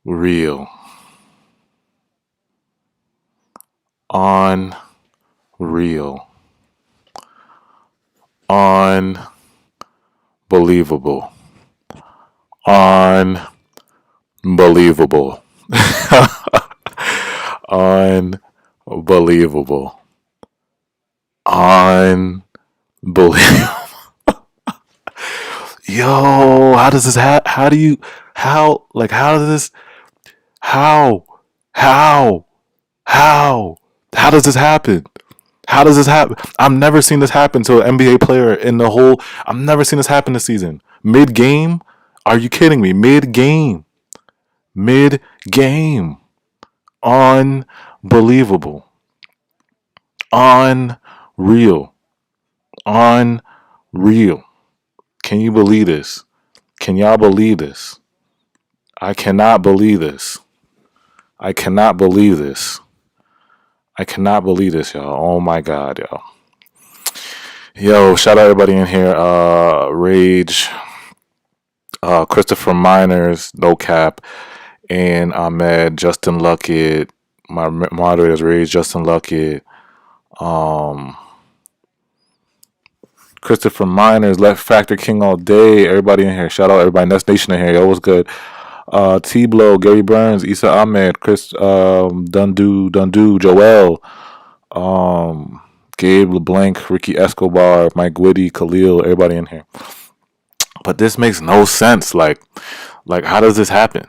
Unreal. Unreal. Unbelievable. Unbelievable. Unbelievable. Unbelievable. Yo, how does this how do you how does this how how how how does this happen? How does this happen? I've never seen this happen to an NBA player in the whole. I've never seen this happen this season. Mid game? Are you kidding me? Mid game. Mid game. Unbelievable. Unreal. Unreal. Can you believe this? Can y'all believe this? I cannot believe this. I cannot believe this. I cannot believe this, y'all. Oh my god, y'all. Yo, shout out everybody in here. Rage, Christopher Miners, No Cap, and Ahmed, Justin Luckett, my moderators, Rage, Justin Luckett, Christopher Miners, Left Factor King all day. Everybody in here. Shout out everybody. Nest Nation in here. Yo, what's good? T Blow, Gary Burns, Issa Ahmed, Chris Dundu, Joel, Gabe LeBlanc, Ricky Escobar, Mike Whitty, Khalil, everybody in here. But this makes no sense. Like how does this happen?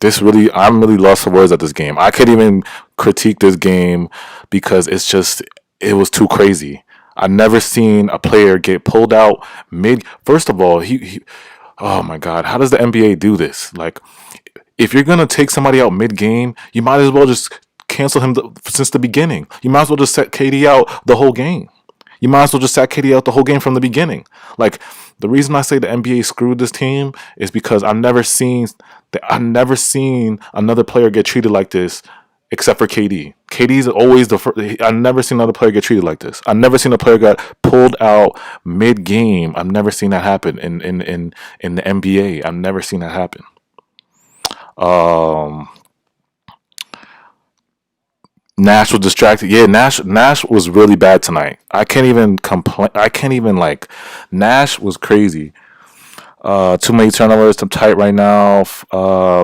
I'm really lost for words at this game. I can't even critique this game because it was too crazy. I've never seen a player get pulled out mid. First of all, he oh my god, how does the NBA do this? Like, if you're gonna take somebody out mid game, you might as well just cancel him since the beginning. You might as well just set KD out the whole game. You might as well just set KD out the whole game from the beginning. Like, the reason I say the NBA screwed this team is because I've never seen another player get treated like this except for KD. KD's always the first. I've never seen another player get treated like this. I've never seen a player get pulled out mid game. I've never seen that happen in the NBA. I've never seen that happen. Nash was distracted. Yeah, Nash was really bad tonight. I can't even complain. Nash was crazy. Too many turnovers. I'm tight right now.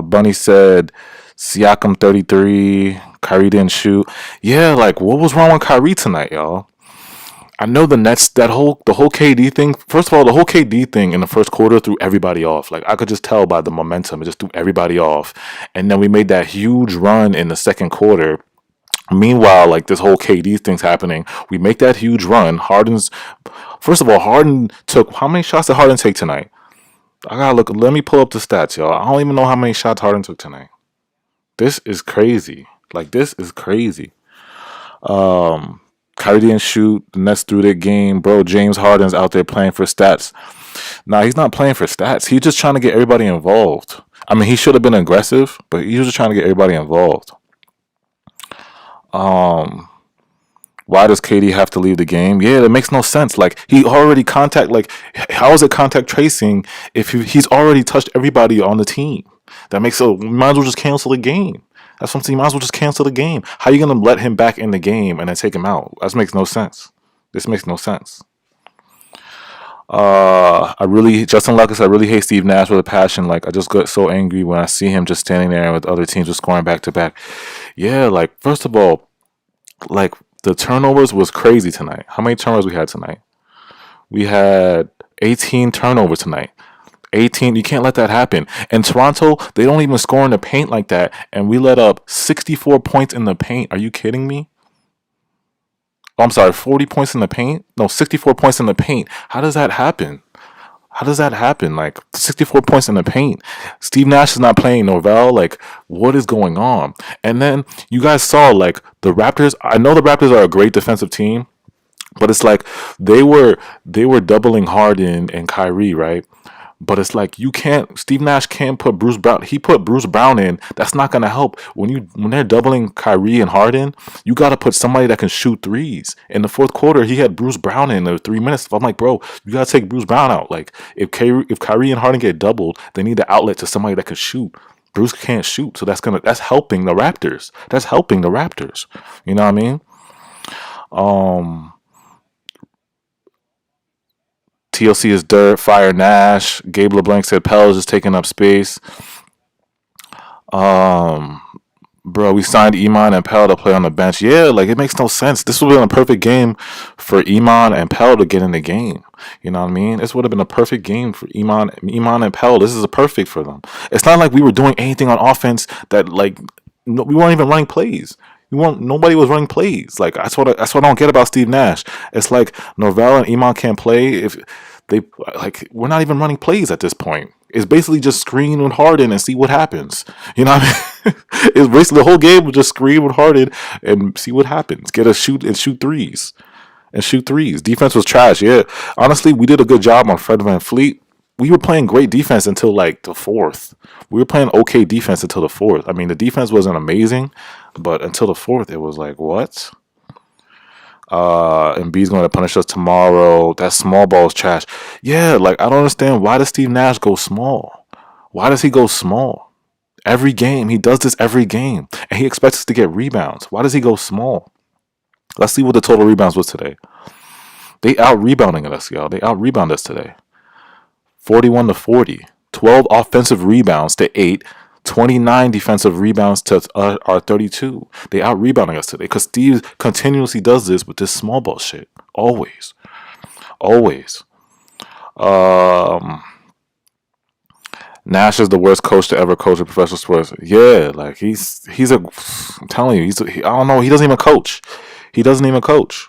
Bunny said Siakam 33. Kyrie didn't shoot. Yeah, like, what was wrong with Kyrie tonight, y'all? I know the Nets, the whole KD thing. First of all, the whole KD thing in the first quarter threw everybody off. Like, I could just tell by the momentum, it just threw everybody off. And then we made that huge run in the second quarter. Meanwhile, like, this whole KD thing's happening. We make that huge run. First of all, Harden took, how many shots did Harden take tonight? I gotta look. Let me pull up the stats, y'all. I don't even know how many shots Harden took tonight. This is crazy. Like, this is crazy. Kyrie didn't shoot. The Nets threw their game. Bro, James Harden's out there playing for stats. Nah, he's not playing for stats. He's just trying to get everybody involved. I mean, he should have been aggressive, but he was just trying to get everybody involved. Why does KD have to leave the game? Yeah, that makes no sense. Like, he already how is it contact tracing if he's already touched everybody on the team? That makes we might as well just cancel the game. That's what I'm saying. You might as well just cancel the game. How are you gonna let him back in the game and then take him out? That makes no sense. This makes no sense. Justin Lucas, I really hate Steve Nash with a passion. Like, I just get so angry when I see him just standing there with other teams just scoring back to back. Yeah, like, first of all, like, the turnovers was crazy tonight. How many turnovers we had tonight? We had 18 turnovers tonight. 18. You can't let that happen. And Toronto, they don't even score in the paint like that. And we let up 64 points in the paint. Are you kidding me? Oh, I'm sorry, 40 points in the paint? No, 64 points in the paint. How does that happen? How does that happen? Like, 64 points in the paint. Steve Nash is not playing Norvell. Like, what is going on? And then you guys saw, like, the Raptors. I know the Raptors are a great defensive team, but it's like they were doubling Harden and Kyrie, right? But it's like you can't. Steve Nash can't put Bruce Brown. He put Bruce Brown in. That's not gonna help when they're doubling Kyrie and Harden. You got to put somebody that can shoot threes. In the fourth quarter, he had Bruce Brown in the 3 minutes. I'm like, bro, you gotta take Bruce Brown out. Like if Kyrie and Harden get doubled, they need the outlet to somebody that can shoot. Bruce can't shoot, so that's helping the Raptors. That's helping the Raptors. You know what I mean? Um, TLC is dirt. Fire Nash. Gabe LeBlanc said Pell is just taking up space. Um, Bro, we signed Iman and Pell to play on the bench. Yeah, like it makes no sense. This would have been a perfect game for Iman and Pell to get in the game. You know what I mean? This would have been a perfect game for Iman and Pell. This is a perfect for them. It's not like we were doing anything on offense that like no, we weren't even running plays. Nobody was running plays. Like that's what I don't get about Steve Nash. It's like Norvell and Iman can't play if they like we're not even running plays at this point. It's basically just screen with Harden and see what happens. You know what I mean? It's basically the whole game was just screen with Harden and see what happens. Get a shoot and shoot threes. And shoot threes. Defense was trash, yeah. Honestly, we did a good job on Fred VanVleet. We were playing great defense until like the fourth. We were playing okay defense until the fourth. I mean, the defense wasn't amazing, but until the fourth, it was like, what? And B's going to punish us tomorrow. That small ball is trash. Yeah, like I don't understand why does Steve Nash go small? Why does he go small? Every game, he does this every game, and he expects us to get rebounds. Why does he go small? Let's see what the total rebounds was today. They out rebounding us, y'all. They out rebound us today. 41-40. 12 offensive rebounds to 8. 29 defensive rebounds to our 32. They out rebounding us today because Steve continuously does this with this small ball shit. Always. Always. Nash is the worst coach to ever coach a professional sports. Yeah, like he's I'm telling you, I don't know, he doesn't even coach. He doesn't even coach.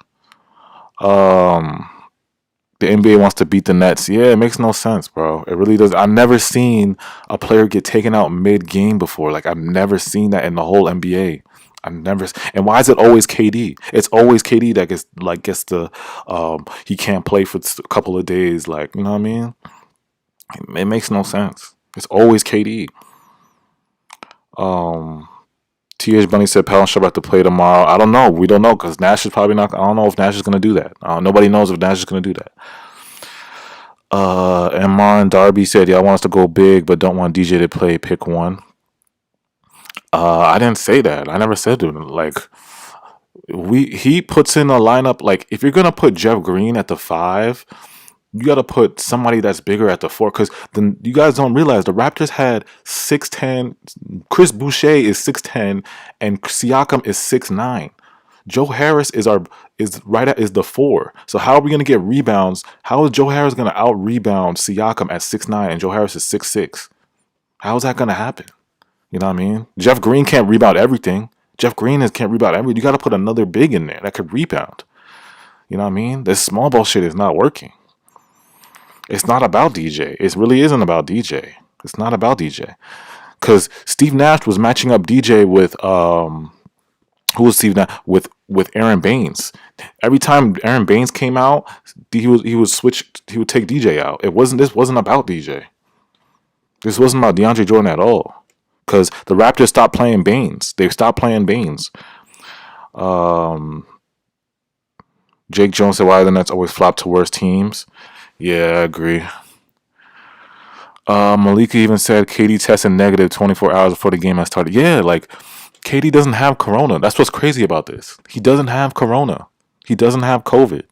The NBA wants to beat the Nets. Yeah, it makes no sense, bro. It really does. I've never seen a player get taken out mid-game before. Like I've never seen that in the whole NBA. I've never. And why is it always KD? It's always KD that gets the he can't play for a couple of days. Like you know what I mean? It makes no sense. It's always KD. TH Bunny said Pell should have to play tomorrow. I don't know. We don't know because Nash is probably not. I don't know if Nash is going to do that. Nobody knows if Nash is going to do that. And Martin Darby said, "Yeah, I want us to go big, but don't want DJ to play. Pick one." I didn't say that. I never said that. Like he puts in a lineup. Like if you're gonna put Jeff Green at the 5, you got to put somebody that's bigger at the 4 because then you guys don't realize the Raptors had 6'10". Chris Boucher is 6'10", and Siakam is 6'9". Joe Harris is the 4. So how are we gonna get rebounds? How is Joe Harris gonna out rebound Siakam at 6'9" and Joe Harris is 6'6"? How is that gonna happen? You know what I mean? Jeff Green can't rebound everything. Jeff Green can't rebound everything. You got to put another big in there that could rebound. You know what I mean? This small ball shit is not working. It's not about DJ. It really isn't about DJ. It's not about DJ. Because Steve Nash was matching up DJ with who was Steve Nash with Aaron Baines. Every time Aaron Baines came out, he would switch. He would take DJ out. This wasn't about DJ. This wasn't about DeAndre Jordan at all. Because the Raptors stopped playing Baines. They stopped playing Baines. Jake Jones said, "Why do the Nets always flop to worse teams?" Yeah, I agree. Malika even said KD tested negative 24 hours before the game has started. Yeah, like KD doesn't have corona. That's what's crazy about this. He doesn't have corona. He doesn't have COVID.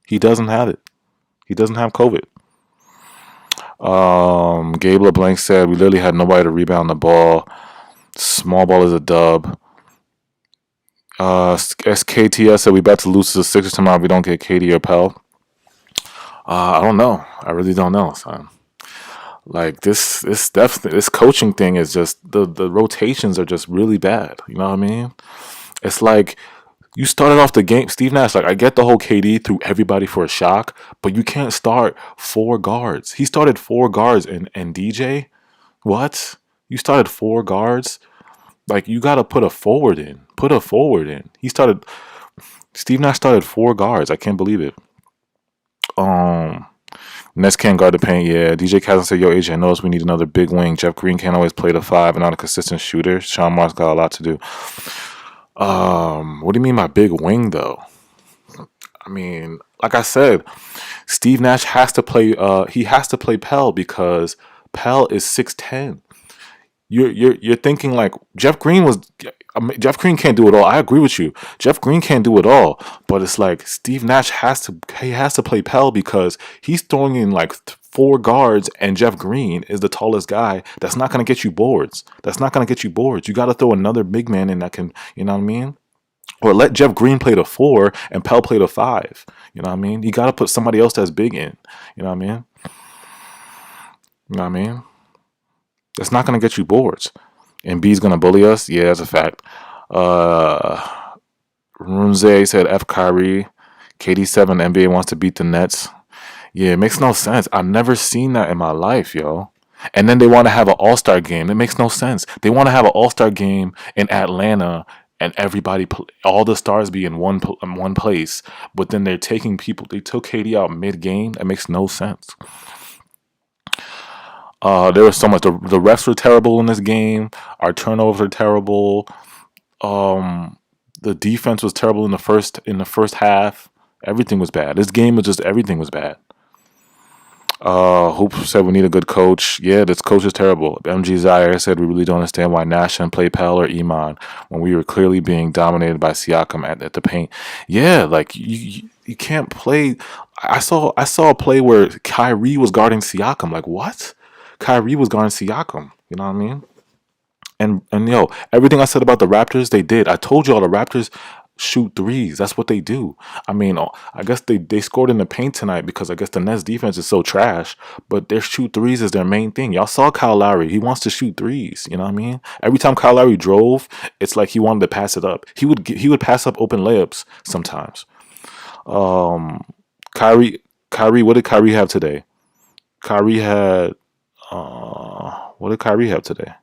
He doesn't have it. He doesn't have COVID. Gabe LeBlanc said we literally had nobody to rebound the ball. Small ball is a dub. SKTS said we bet to lose to the Sixers tomorrow if we don't get KD or Pell. I don't know. I really don't know, son. Like this coaching thing is just the rotations are just really bad. You know what I mean? It's like you started off the game, Steve Nash. Like I get the whole KD threw everybody for a shock, but you can't start 4 guards. He started 4 guards and DJ. What? You started 4 guards? Like you got to put a forward in. Put a forward in. Steve Nash started 4 guards. I can't believe it. Nets can't guard the paint. Yeah, DJ Kazan said, "Yo, AJ, I noticed we need another big wing. Jeff Green can't always play the five and not a consistent shooter. Sean Marks got a lot to do." What do you mean by big wing though? I mean, like I said, Steve Nash has to play. He has to play Pell because Pell is 6'10". You're thinking like Jeff Green was. I mean, Jeff Green can't do it all. I agree with you. Jeff Green can't do it all, but it's like Steve Nash has to. He has to play Pell because he's throwing in like four guards, and Jeff Green is the tallest guy. That's not going to get you boards. That's not going to get you boards. You got to throw another big man in that can. You know what I mean? Or let Jeff Green play the four and Pell play the five. You know what I mean? You got to put somebody else that's big in. You know what I mean? You know what I mean? That's not going to get you boards. And B's going to bully us? Yeah, that's a fact. Runze said F Kyrie. KD7 NBA wants to beat the Nets. Yeah, it makes no sense. I've never seen that in my life, yo. And then they want to have an all-star game. It makes no sense. They want to have an all-star game in Atlanta and everybody, all the stars be in one place. But then they're taking people. They took KD out mid-game. That makes no sense. There was so much. The refs were terrible in this game. Our turnovers are terrible. The defense was terrible in the first half. Everything was bad. This game was just everything was bad. Hoop said we need a good coach. Yeah, this coach is terrible. MG Zaire said we really don't understand why Nash didn't play Pell or Iman when we were clearly being dominated by Siakam at the paint. Yeah, like you can't play. I saw a play where Kyrie was guarding Siakam. Like what? Kyrie was guarding Siakam. You know what I mean? And yo, everything I said about the Raptors, they did. I told y'all the Raptors shoot threes. That's what they do. I mean, I guess they scored in the paint tonight because I guess the Nets defense is so trash. But their shoot threes is their main thing. Y'all saw Kyle Lowry. He wants to shoot threes. You know what I mean? Every time Kyle Lowry drove, it's like he wanted to pass it up. He would pass up open layups sometimes. Kyrie, what did Kyrie have today? Kyrie had what did Kyrie have today?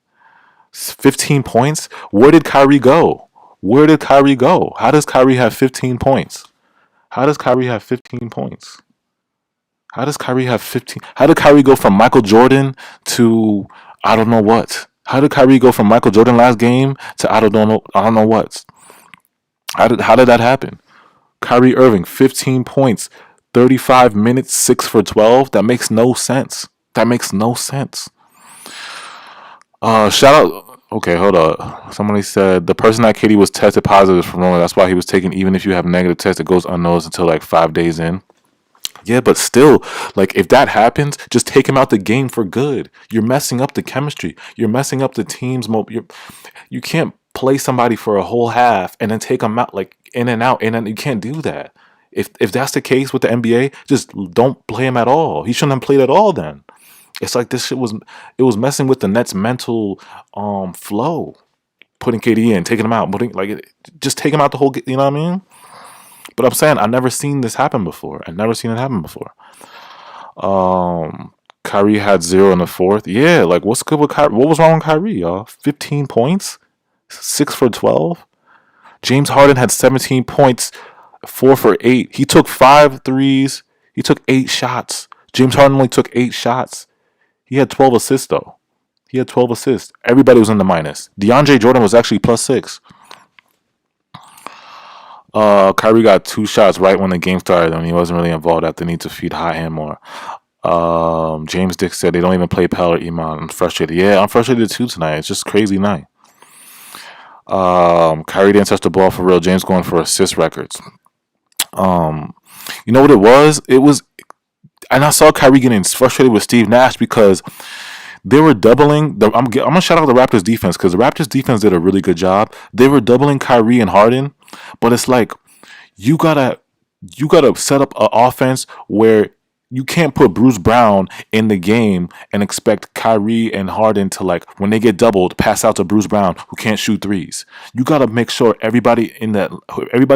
15 points? Where did Kyrie go? Where did Kyrie go? How does Kyrie have 15 points? How does Kyrie have 15 points? How does Kyrie have 15? How did Kyrie go from Michael Jordan to I don't know what? How did Kyrie go from Michael Jordan last game to I don't know what? How did that happen? Kyrie Irving, 15 points, 35 minutes, 6 for 12. That makes no sense. That makes no sense. Shout out. Okay, hold up. Somebody said the person at KD was tested positive for Rona. That's why he was taken. Even if you have negative test, it goes unnoticed until like 5 days in. Yeah, but still, like if that happens, just take him out the game for good. You're messing up the chemistry. You're messing up the team's you can't play somebody for a whole half and then take them out like in and out, and then you can't do that. If that's the case with the NBA, just don't play him at all. He shouldn't have played at all then. It's like this shit was messing with the Nets' mental flow. Putting KD in, taking him out, just take him out the whole. You know what I mean? But I'm saying I've never seen this happen before. I've never seen it happen before. Kyrie had 0 in the fourth. Yeah, like what's good with Kyrie? What was wrong with Kyrie, y'all? 15 points, 6 for 12. James Harden had 17 points, 4 for 8. He took 5 threes. He took 8 shots. James Harden only took 8 shots. He had 12 assists, though. He had 12 assists. Everybody was in the minus. DeAndre Jordan was actually +6. Kyrie got 2 shots right when the game started, and he wasn't really involved after the need to feed hot hand more. James Dick said they don't even play Pell or Iman. I'm frustrated. Yeah, I'm frustrated too tonight. It's just crazy night. Kyrie didn't touch the ball for real. James going for assist records. You know what it was? And I saw Kyrie getting frustrated with Steve Nash because they were doubling. I'm gonna shout out the Raptors defense because the Raptors defense did a really good job. They were doubling Kyrie and Harden, but it's like you gotta set up an offense where you can't put Bruce Brown in the game and expect Kyrie and Harden to, like, when they get doubled, pass out to Bruce Brown who can't shoot threes. You gotta make sure everybody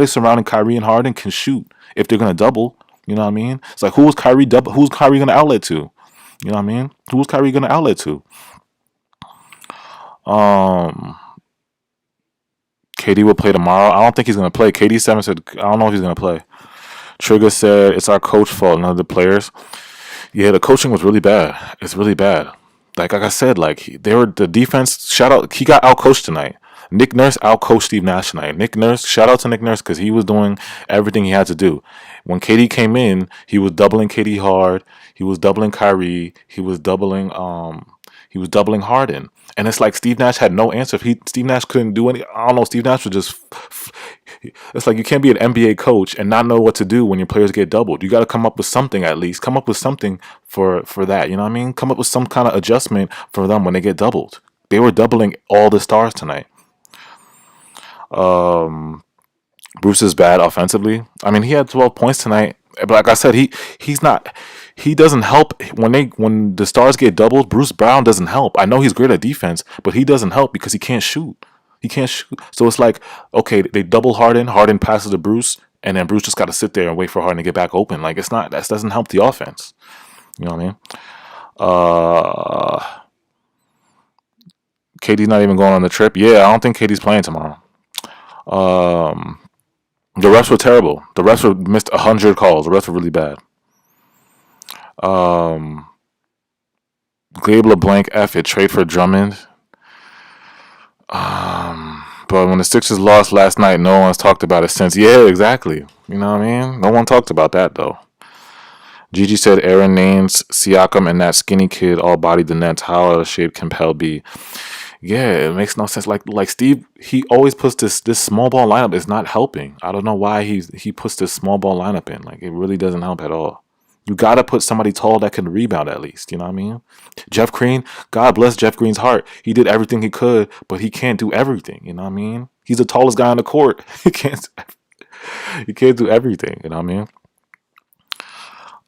surrounding Kyrie and Harden can shoot if they're gonna double. You know what I mean? It's like who's Kyrie gonna outlet to? You know what I mean? Who's Kyrie gonna outlet to? KD will play tomorrow. I don't think he's gonna play. KD7 said I don't know if he's gonna play. Trigger said it's our coach fault, none of the players. Yeah, the coaching was really bad. It's really bad. Like I said, like they were the defense. Shout out, he got out coached tonight. Nick Nurse out coached Steve Nash tonight. Nick Nurse, shout out to Nick Nurse because he was doing everything he had to do. When KD came in, he was doubling KD hard. He was doubling Kyrie. He was doubling Harden. And it's like Steve Nash had no answer. If Steve Nash couldn't do any, I don't know. Steve Nash was just. It's like you can't be an NBA coach and not know what to do when your players get doubled. You got to come up with something at least. Come up with something for that. You know what I mean? Come up with some kind of adjustment for them when they get doubled. They were doubling all the stars tonight. Bruce is bad offensively. I mean, he had 12 points tonight, but like I said, he's not. He doesn't help when the stars get doubled. Bruce Brown doesn't help. I know he's great at defense, but he doesn't help because he can't shoot. He can't shoot. So it's like, okay, they double Harden. Harden passes to Bruce, and then Bruce just got to sit there and wait for Harden to get back open. Like it's not that doesn't help the offense. You know what I mean? KD's not even going on the trip. Yeah, I don't think KD's playing tomorrow. Um, the refs were terrible. The refs were missed 100 calls. The refs were really bad. Um, Gabe LeBlanc F it trade for Drummond. But when the Sixers lost last night, no one's talked about it since. Yeah, exactly. You know what I mean? No one talked about that though. Gigi said Aaron Nanes, Siakam, and that skinny kid all bodied the Nets. How out of shape can Pell be? Yeah, it makes no sense. Like Steve, he always puts this small ball lineup is not helping. I don't know why he puts this small ball lineup in. Like it really doesn't help at all. You gotta put somebody tall that can rebound at least. You know what I mean? Jeff Green, God bless Jeff Green's heart. He did everything he could, but he can't do everything. You know what I mean? He's the tallest guy on the court. He can't do everything. You know what I mean?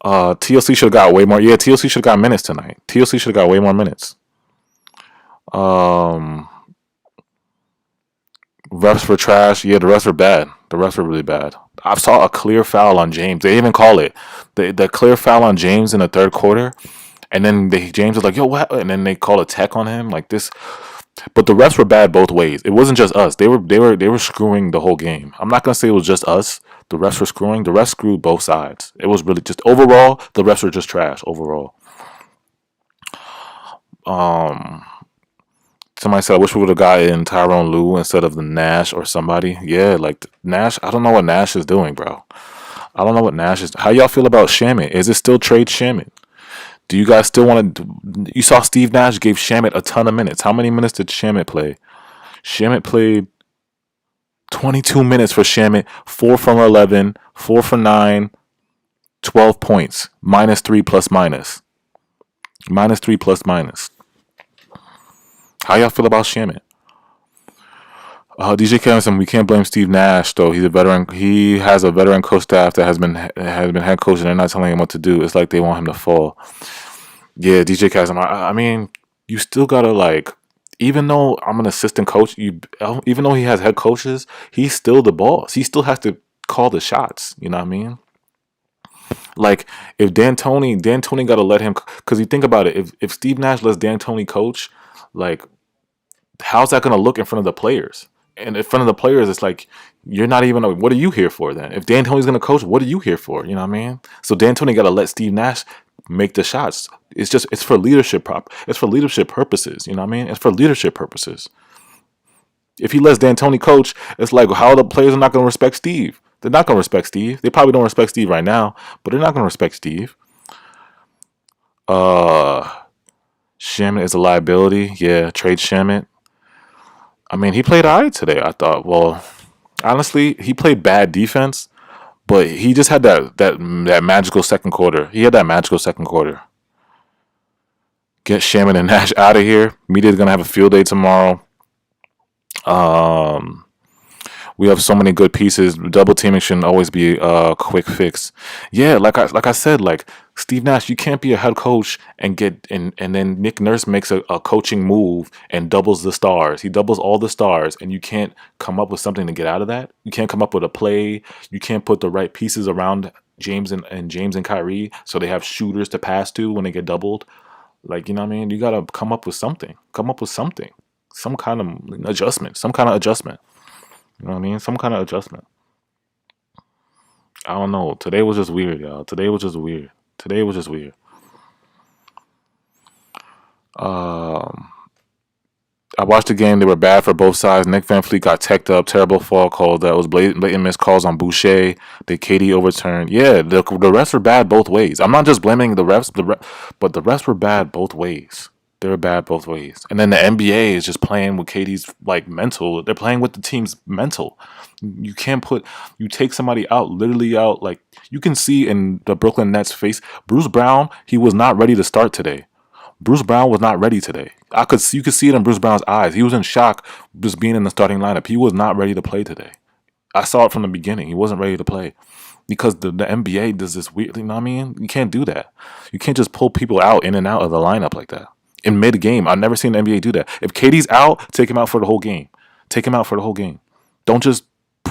TLC should have got way more. Yeah, TLC should have got minutes tonight. TLC should have got way more minutes. Um, Refs were trash. Yeah, the refs were bad. The refs were really bad. I saw a clear foul on James. They didn't even call it. The clear foul on James in the third quarter, and then James was like, "Yo, what?" And then they call a tech on him like this. But the refs were bad both ways. It wasn't just us. They were screwing the whole game. I'm not gonna say it was just us. The refs were screwing. The refs screwed both sides. It was really just overall. The refs were just trash overall. Um, Somebody said, I wish we would have gotten Tyronn Lue instead of the Nash or somebody. Yeah, like Nash. I don't know what Nash is doing, bro. I don't know what Nash is. How y'all feel about Shamit? Is it still trade Shamit? Do you guys still want to? You saw Steve Nash gave Shamit a ton of minutes. How many minutes did Shamit play? Shamit played 22 minutes for Shamit. 4 from 11, 4 for 9, 12 points. -3 plus minus. -3 plus minus. How y'all feel about Shamit? DJ Kevin, we can't blame Steve Nash though. He's a veteran. He has a veteran coach staff that has been head coach, and they're not telling him what to do. It's like they want him to fall. Yeah, DJ Kevin. I mean, you still gotta like. Even though I'm an assistant coach, even though he has head coaches, he's still the boss. He still has to call the shots. You know what I mean? Like if D'Antoni gotta let him. Because you think about it, if Steve Nash lets D'Antoni coach, like how's that gonna look in front of the players? And in front of the players, it's like you're not even. What are you here for then? If D'Antoni's gonna coach, what are you here for? You know what I mean? So D'Antoni got to let Steve Nash make the shots. It's for leadership It's for leadership purposes. You know what I mean? It's for leadership purposes. If he lets D'Antoni coach, it's like how the players are not gonna respect Steve. They're not gonna respect Steve. They probably don't respect Steve right now, but they're not gonna respect Steve. Shamit is a liability. Yeah, trade Shamit. I mean, he played all right today, I thought. Well, honestly, he played bad defense, but he just had that magical second quarter. He had that magical second quarter. Get Shamit and Nash out of here. Media's going to have a field day tomorrow. We have so many good pieces. Double teaming shouldn't always be a quick fix. Yeah, like I said, like Steve Nash, you can't be a head coach and then Nick Nurse makes a coaching move and doubles the stars. He doubles all the stars, and you can't come up with something to get out of that. You can't come up with a play. You can't put the right pieces around James and Kyrie so they have shooters to pass to when they get doubled. Like, you know what I mean? You gotta come up with something. Come up with something. Some kind of adjustment. Some kind of adjustment. You know what I mean? Some kind of adjustment. I don't know. Today was just weird, y'all. Today was just weird. Um, I watched the game. They were bad for both sides. Nick Van Fleet got teched up. Terrible fall call. That was blatant missed calls on Boucher. The KD overturned. Yeah, the refs were bad both ways. I'm not just blaming the refs, but the refs were bad both ways. They were bad both ways. And then the NBA is just playing with KD's like mental. They're playing with the team's mental. You can't put you take somebody out, literally out. Like you can see in the Brooklyn Nets face, Bruce Brown. He was not ready to start today. Bruce Brown was not ready today. You could see it in Bruce Brown's eyes. He was in shock just being in the starting lineup. He was not ready to play today. I saw it from the beginning. He wasn't ready to play because the NBA does this weird. You know what I mean? You can't do that. You can't just pull people out in and out of the lineup like that in mid game. I've never seen the NBA do that. If KD's out, take him out for the whole game. Take him out for the whole game. Don't just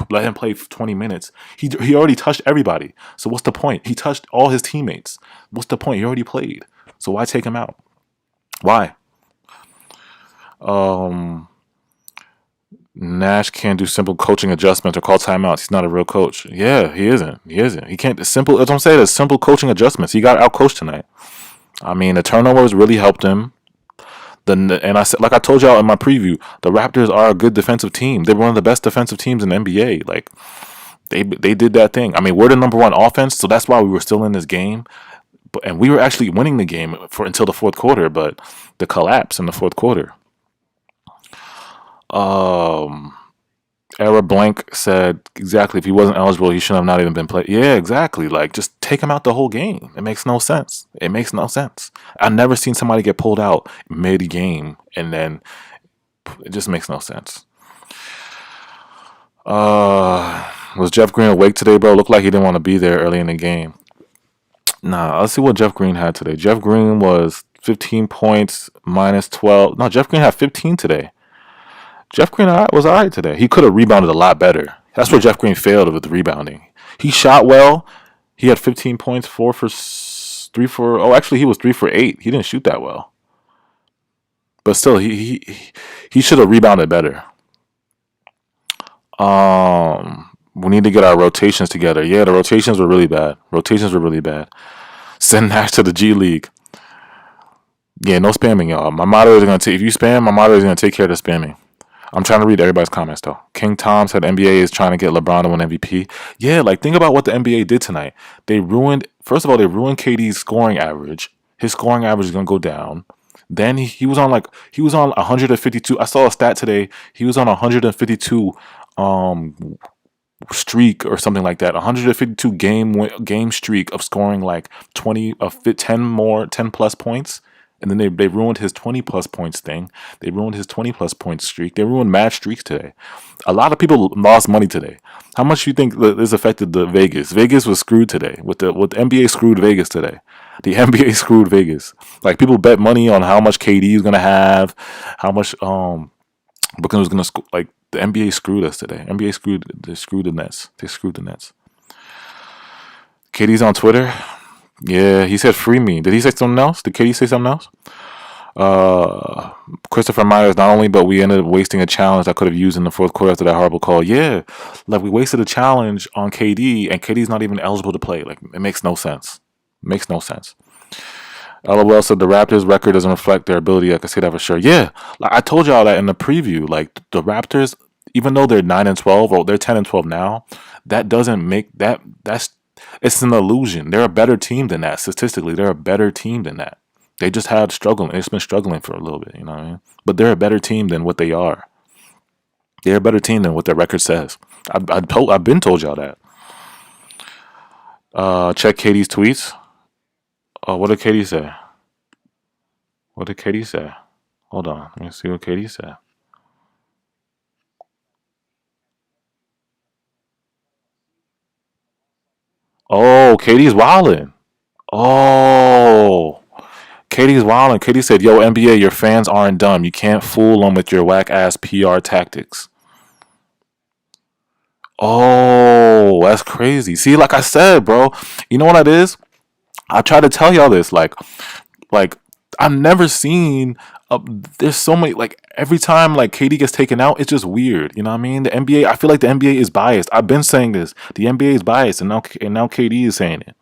let him play for 20 minutes. He already touched everybody. So what's the point? He touched all his teammates. What's the point? He already played. So why take him out? Why? Um, Nash can't do simple coaching adjustments or call timeouts. He's not a real coach. Yeah, he isn't. He isn't. He can't. Simple. As I'm saying, it's simple coaching adjustments. He got out coached tonight. I mean, the turnovers really helped him. And I said, like I told y'all in my preview, the Raptors are a good defensive team. They're one of the best defensive teams in the NBA. Like they did that thing. I mean, we're the number one offense, so that's why we were still in this game. And we were actually winning the game until the fourth quarter, but the collapse in the fourth quarter. Um, Era Blank said exactly if he wasn't eligible, he shouldn't have not even been played. Yeah, exactly. Like just take him out the whole game. It makes no sense. It makes no sense. I've never seen somebody get pulled out mid game and then it just makes no sense. Was Jeff Green awake today, bro? Looked like he didn't want to be there early in the game. Nah, let's see what Jeff Green had today. Jeff Green was 15 points, minus 12. No, Jeff Green had 15 today. Jeff Green was all right today. He could have rebounded a lot better. That's where Jeff Green failed with the rebounding. He shot well. He had 15 points, 3 for. Oh, actually, he was 3 for 8. He didn't shoot that well. But still, he should have rebounded better. We need to get our rotations together. Yeah, the rotations were really bad. Send Nash to the G League. Yeah, no spamming, y'all. My moderator is gonna take. If you spam, my moderator is gonna take care of the spamming. I'm trying to read everybody's comments though. King Tom said NBA is trying to get LeBron to win MVP. Yeah, like think about what the NBA did tonight. First of all, they ruined KD's scoring average. His scoring average is gonna go down. Then he was on 152. I saw a stat today. He was on 152 streak or something like that. 152 game streak of scoring like 10 plus points. And then they ruined his 20 plus points thing. They ruined his 20 plus point streak. They ruined mad streaks today. A lot of people lost money today. How much do you think this affected the Vegas? Vegas was screwed today. With NBA screwed Vegas today. The NBA screwed Vegas. Like people bet money on how much KD is gonna have, how much Brooklyn was gonna like the NBA screwed us today. NBA screwed the Nets. They screwed the Nets. KD's on Twitter. Yeah, he said free me. Did he say something else? Did KD say something else? Christopher Myers, not only, but we ended up wasting a challenge I could have used in the fourth quarter after that horrible call. Yeah, like we wasted a challenge on KD, and KD's not even eligible to play. Like, it makes no sense. Makes no sense. LOL said the Raptors' record doesn't reflect their ability. I can say that for sure. Yeah, like I told y'all that in the preview. Like the Raptors, even though they're 9-12 or they're 10-12 now, that doesn't make that's it's an illusion. They're a better team than that. Statistically, they're a better team than that. They just had struggling. It's been struggling for a little bit, you know what I mean? But they're a better team than what they are. They're a better team than what their record says. I've been told y'all that. Check Katie's tweets. What did Katie say? What did Katie say? Hold on. Let me see what Katie said. Oh, Katie's wildin'. Oh, Katie's wildin'. Katie said, yo, NBA, your fans aren't dumb. You can't fool them with your whack-ass PR tactics. Oh, that's crazy. See, like I said, bro, you know what it is? I try to tell y'all this. Like I've never seen. There's so many. Like every time, like KD gets taken out, it's just weird. You know what I mean? The NBA. I feel like the NBA is biased. I've been saying this. The NBA is biased, and now KD is saying it.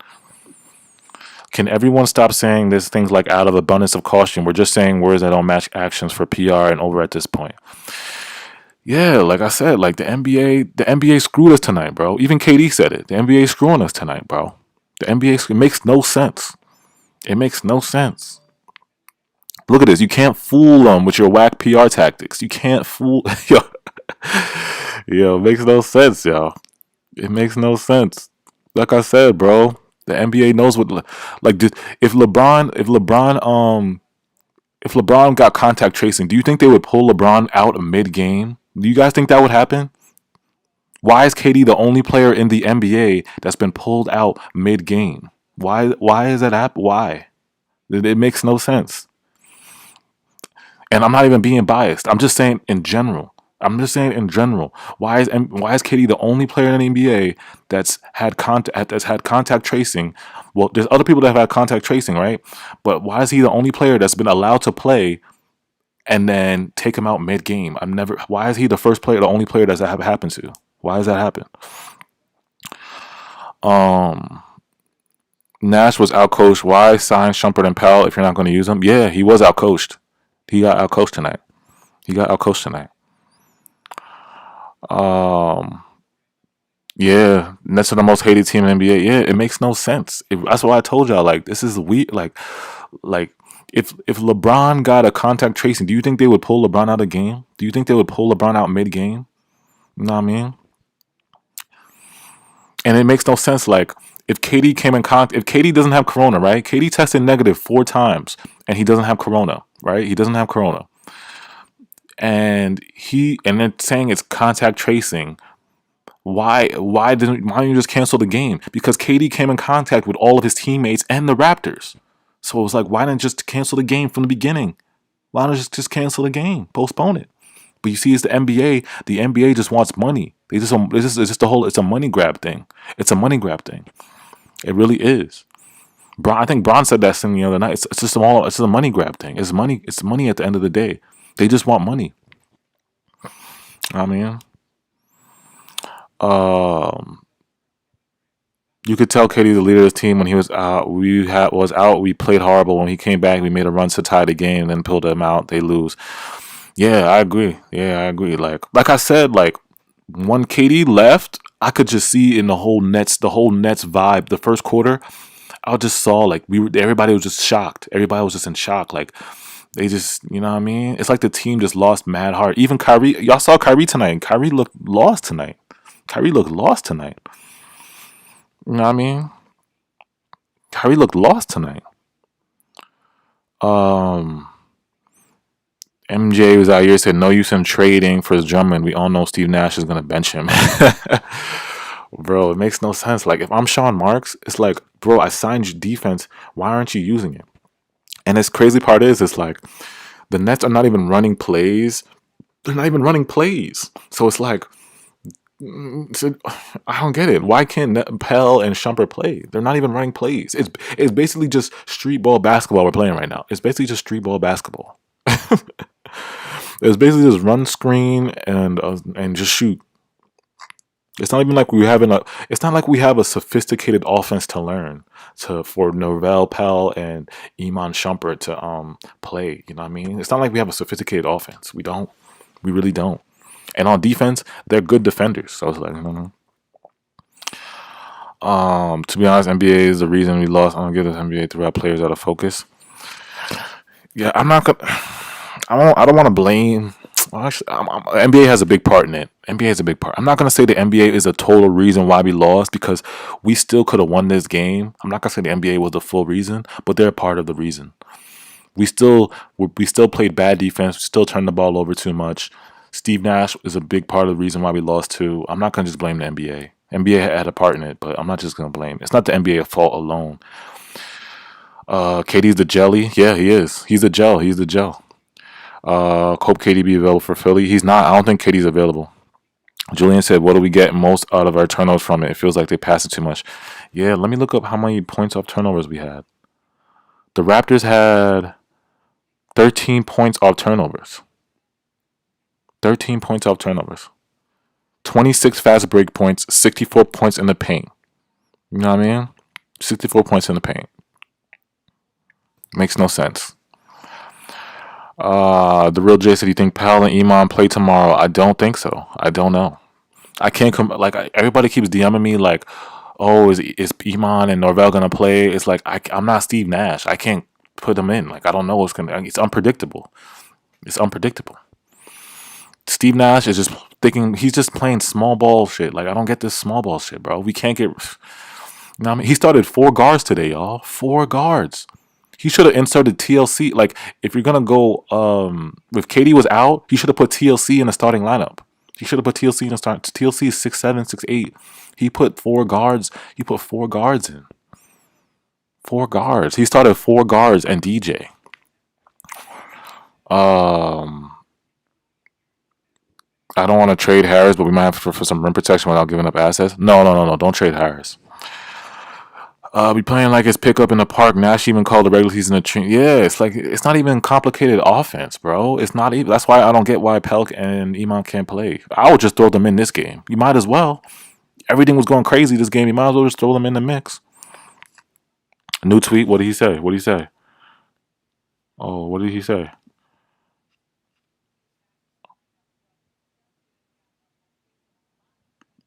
Can everyone stop saying this things like out of abundance of caution? We're just saying words that don't match actions for PR and over at this point. Yeah, like I said, like the NBA screwed us tonight, bro. Even KD said it. The NBA screwing us tonight, bro. It makes no sense. It makes no sense. Look at this. You can't fool them with your whack PR tactics. You can't fool. Yo, it makes no sense, yo. It makes no sense. Like I said, bro, the NBA knows what. Like, if LeBron got contact tracing, do you think they would pull LeBron out mid game? Do you guys think that would happen? Why is KD the only player in the NBA that's been pulled out mid game? Why is that happen? Why? It makes no sense. And I'm not even being biased. I'm just saying in general. Why is KD the only player in the NBA that's had contact tracing? Well, there's other people that have had contact tracing, right? But why is he the only player that's been allowed to play and then take him out mid game? Why is he the only player that's that happened to? Why does that happen? Um, Nash was outcoached. Why sign Shumpert and Powell if you're not going to use them? Yeah, he was outcoached. He got outcoached tonight. Um, yeah, Nets are the most hated team in the NBA. Yeah, it makes no sense. That's why I told y'all, like, this is weird. Like if LeBron got a contact tracing, do you think they would pull LeBron out of the game? Do you think they would pull LeBron out mid game? You know what I mean? And it makes no sense. Like, if KD doesn't have corona, right? KD tested negative 4 times, and he doesn't have corona, right? He doesn't have corona, and they're saying it's contact tracing. Why don't you just cancel the game? Because KD came in contact with all of his teammates and the Raptors. So it was like, why didn't just cancel the game from the beginning? Why don't just cancel the game? Postpone it. But you see, it's the NBA. The NBA just wants money. It's a money grab thing. It's a money grab thing. It really is. I think Bron said that thing the other night. It's a money grab thing. It's money. It's money at the end of the day. They just want money. I mean, um, you could tell KD the leader of the team when he was out. We played horrible. When he came back, we made a run to tie the game, and then pulled them out. They lose. Yeah, I agree. Like I said, like, when KD left, I could just see in the whole Nets vibe. The first quarter, I just saw, like, everybody was just shocked. Everybody was just in shock. Like, they just, you know what I mean? It's like the team just lost mad heart. Even Kyrie, y'all saw Kyrie tonight, and Kyrie looked lost tonight. You know what I mean? Kyrie looked lost tonight. Um, MJ was out here, said no use in trading for Drummond. We all know Steve Nash is gonna bench him. Bro, it makes no sense. Like, if I'm Sean Marks, it's like, bro, I signed you defense. Why aren't you using it? And this crazy part is, it's like the Nets are not even running plays. They're not even running plays. So it's like, I don't get it. Why can't Pell and Shumpert play? They're not even running plays. It's basically just street ball basketball we're playing right now. It's basically just street ball basketball. It's basically just run screen and just shoot. It's not even like It's not like we have a sophisticated offense to learn for Norvell Pell and Iman Shumpert to play. You know what I mean? It's not like we have a sophisticated offense. We don't. We really don't. And on defense, they're good defenders. So it's like, no. To be honest, NBA is the reason we lost. I don't give this NBA to have players out of focus. Yeah, I'm not gonna. I don't want to blame. Well, actually, NBA has a big part in it. NBA has a big part. I'm not gonna say the NBA is a total reason why we lost, because we still could have won this game. I'm not gonna say the NBA was the full reason, but they're part of the reason. We still played bad defense. We still turned the ball over too much. Steve Nash is a big part of the reason why we lost too. I'm not gonna just blame the NBA. NBA had a part in it, but I'm not just gonna blame. It's not the NBA fault alone. KD's the jelly. Yeah, he is. He's the gel. Hope KD be available for Philly. He's not. I don't think KD's available. Julian said, what do we get most out of our turnovers from it? It feels like they pass it too much. Yeah, let me look up how many points off turnovers we had. The Raptors had 13 points off turnovers. 13 points off turnovers. 26 fast break points, 64 points in the paint. You know what I mean? 64 points in the paint. Makes no sense. The real J said, "You think Powell and Iman play tomorrow?" I don't think so. I don't know. I can't come. Everybody keeps DMing me like, "Oh, is Iman and Norvell gonna play?" It's like I'm not Steve Nash. I can't put them in. Like I don't know what's gonna. It's unpredictable. It's unpredictable. Steve Nash is just thinking he's just playing small ball shit. Like I don't get this small ball shit, bro. We can't get. You know what I mean? He started 4 guards today, y'all. 4 guards. He should have inserted TLC. Like if you're gonna go, if KD was out, he should have put TLC in the starting lineup. He should have put TLC in the start. TLC is 6'7", 6'8". He put 4 guards. He put 4 guards in. 4 guards. He started 4 guards and DJ. Um, I don't want to trade Harris, but we might have for some rim protection without giving up assets. No. Don't trade Harris. Be playing like it's pickup in the park. Nash even called the regular season a treat. Yeah, it's like it's not even complicated offense, bro. It's not even. That's why I don't get why Pelk and Iman can't play. I would just throw them in this game. You might as well. Everything was going crazy this game. You might as well just throw them in the mix. New tweet. What did he say? What did he say? Oh, what did he say?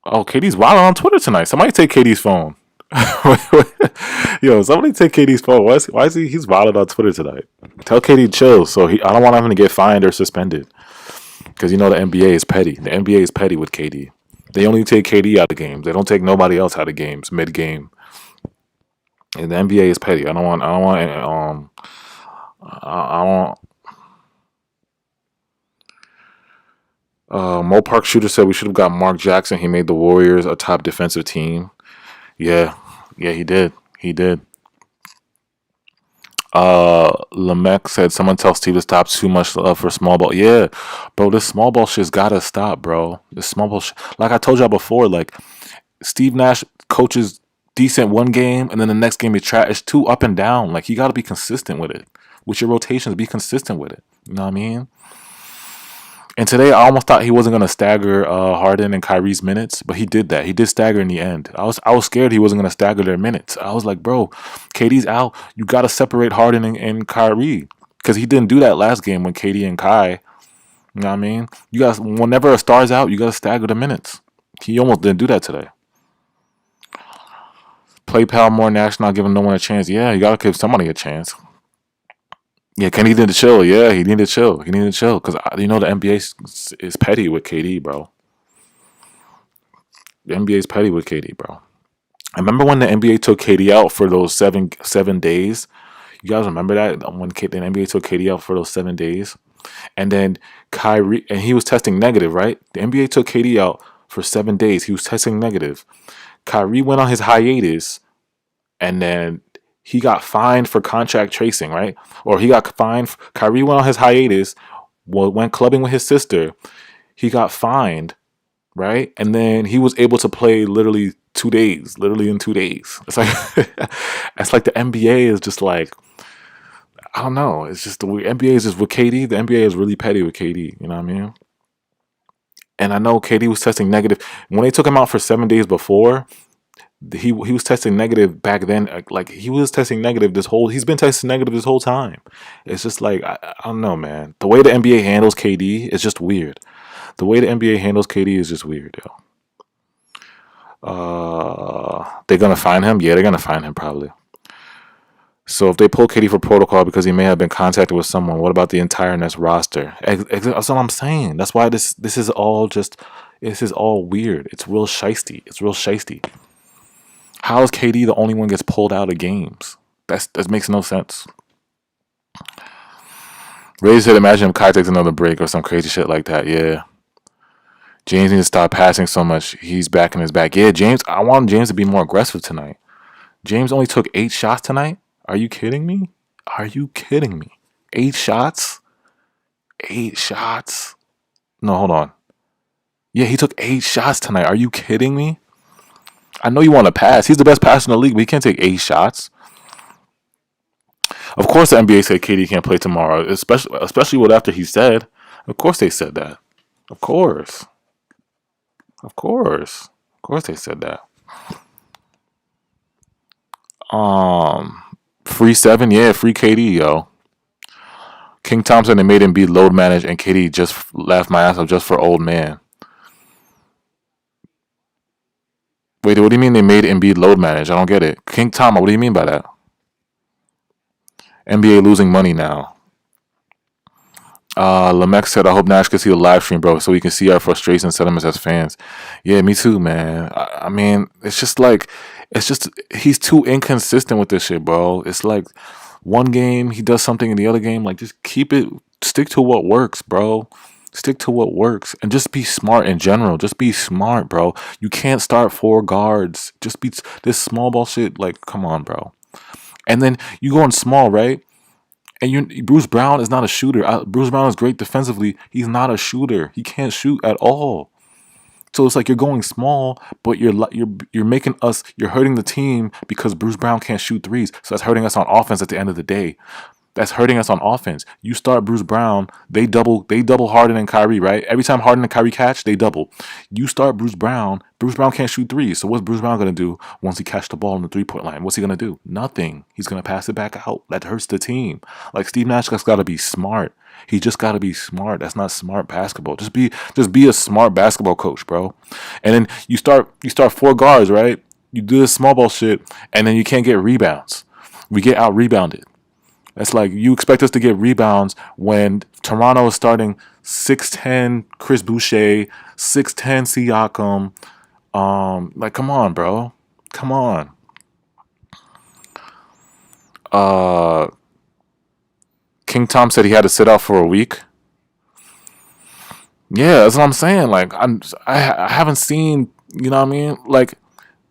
Oh, KD's wild on Twitter tonight. Somebody take KD's phone. Yo, somebody take KD's phone. Why is he? He's wild on Twitter tonight. Tell KD chill. I don't want him to get fined or suspended because you know the NBA is petty. The NBA is petty with KD. They only take KD out of games. They don't take nobody else out of games mid game. And the NBA is petty. I don't want. I don't want. I want. Mo Park Shooter said we should have got Mark Jackson. He made the Warriors a top defensive team. Yeah, he did. He did. Lamech said someone tell Steve to stop too much love for small ball. Yeah, bro, this small ball shit's gotta stop, bro. This small ball like I told y'all before, like Steve Nash coaches decent one game and then the next game is trash. It's too up and down. Like you gotta be consistent with it. With your rotations, be consistent with it. You know what I mean? And today, I almost thought he wasn't gonna stagger Harden and Kyrie's minutes, but he did that. He did stagger in the end. I was scared he wasn't gonna stagger their minutes. I was like, bro, KD's out. You gotta separate Harden and Kyrie because he didn't do that last game when KD and Kai. You know what I mean? You guys, whenever a star's out, you gotta stagger the minutes. He almost didn't do that today. Play Pal more Nash, not giving no one a chance. Yeah, you gotta give somebody a chance. Yeah, Kenny need to chill. Yeah, he needed to chill. He needed to chill because you know the NBA is petty with KD, bro. The NBA is petty with KD, bro. I remember when the NBA took KD out for those seven days. You guys remember that when the NBA took KD out for those 7 days, and then Kyrie and he was testing negative, right? The NBA took KD out for 7 days. He was testing negative. Kyrie went on his hiatus, and then he got fined for contract tracing, right? Or he got fined. Kyrie went on his hiatus, went clubbing with his sister. He got fined, right? And then he was able to play literally 2 days, literally in 2 days. It's like it's like the NBA is just like I don't know. It's just the NBA is just with KD. The NBA is really petty with KD. You know what I mean? And I know KD was testing negative when they took him out for 7 days before. He was testing negative back then. Like he was testing negative this whole. He's been testing negative this whole time. It's just like I don't know, man. The way the NBA handles KD is just weird. The way the NBA handles KD is just weird, yo. They're gonna find him. Yeah, they're gonna find him probably. So if they pull KD for protocol because he may have been contacted with someone, what about the entire Nets roster? That's what I'm saying. That's why this is all just this is all weird. It's real shisty. It's real shisty. How is KD the only one gets pulled out of games? That makes no sense. Ray said, imagine if Kai takes another break or some crazy shit like that. Yeah. James needs to stop passing so much. He's back in his back. Yeah, James. I want James to be more aggressive tonight. James only took 8 shots tonight. Are you kidding me? Are you kidding me? 8 shots? 8 shots? No, hold on. Yeah, he took 8 shots tonight. Are you kidding me? I know you want to pass. He's the best passer in the league, but he can't take 8 shots. Of course, the NBA said KD can't play tomorrow, especially what after he said. Of course, they said that. Of course, they said that. Free 7, yeah, free KD, yo. King Thompson, they made him be load managed, and KD just laughed my ass off just for old man. Wait, what do you mean they made Embiid load managed? I don't get it. King Tom, what do you mean by that? NBA losing money now. Lamech said, I hope Nash can see the live stream, bro, so we can see our frustration and sentiments as fans. Yeah, me too, man. I mean, it's just, he's too inconsistent with this shit, bro. It's like one game, he does something in the other game. Like, just stick to what works, bro. Stick to what works and just be smart in general. Just be smart, bro. You can't start 4 guards. Just be this small ball shit. Like, come on, bro. And then you go in small, right? And Bruce Brown is not a shooter. Bruce Brown is great defensively. He's not a shooter. He can't shoot at all. So it's like you're going small, but you're making us. You're hurting the team because Bruce Brown can't shoot threes. So that's hurting us on offense at the end of the day. That's hurting us on offense. You start Bruce Brown, they double Harden and Kyrie, right? Every time Harden and Kyrie catch, they double. You start Bruce Brown can't shoot threes. So what's Bruce Brown going to do once he catch the ball on the 3-point line? What's he going to do? Nothing. He's going to pass it back out. That hurts the team. Like, Steve Nash has got to be smart. He just got to be smart. That's not smart basketball. Just be a smart basketball coach, bro. And then you start 4 guards, right? You do this small ball shit, and then you can't get rebounds. We get out rebounded. It's like you expect us to get rebounds when Toronto is starting 6'10" Chris Boucher, 6'10" Siakam. Like, come on, bro. Come on. King Tom said he had to sit out for a week. Yeah, that's what I'm saying. Like, I haven't seen, you know what I mean? Like,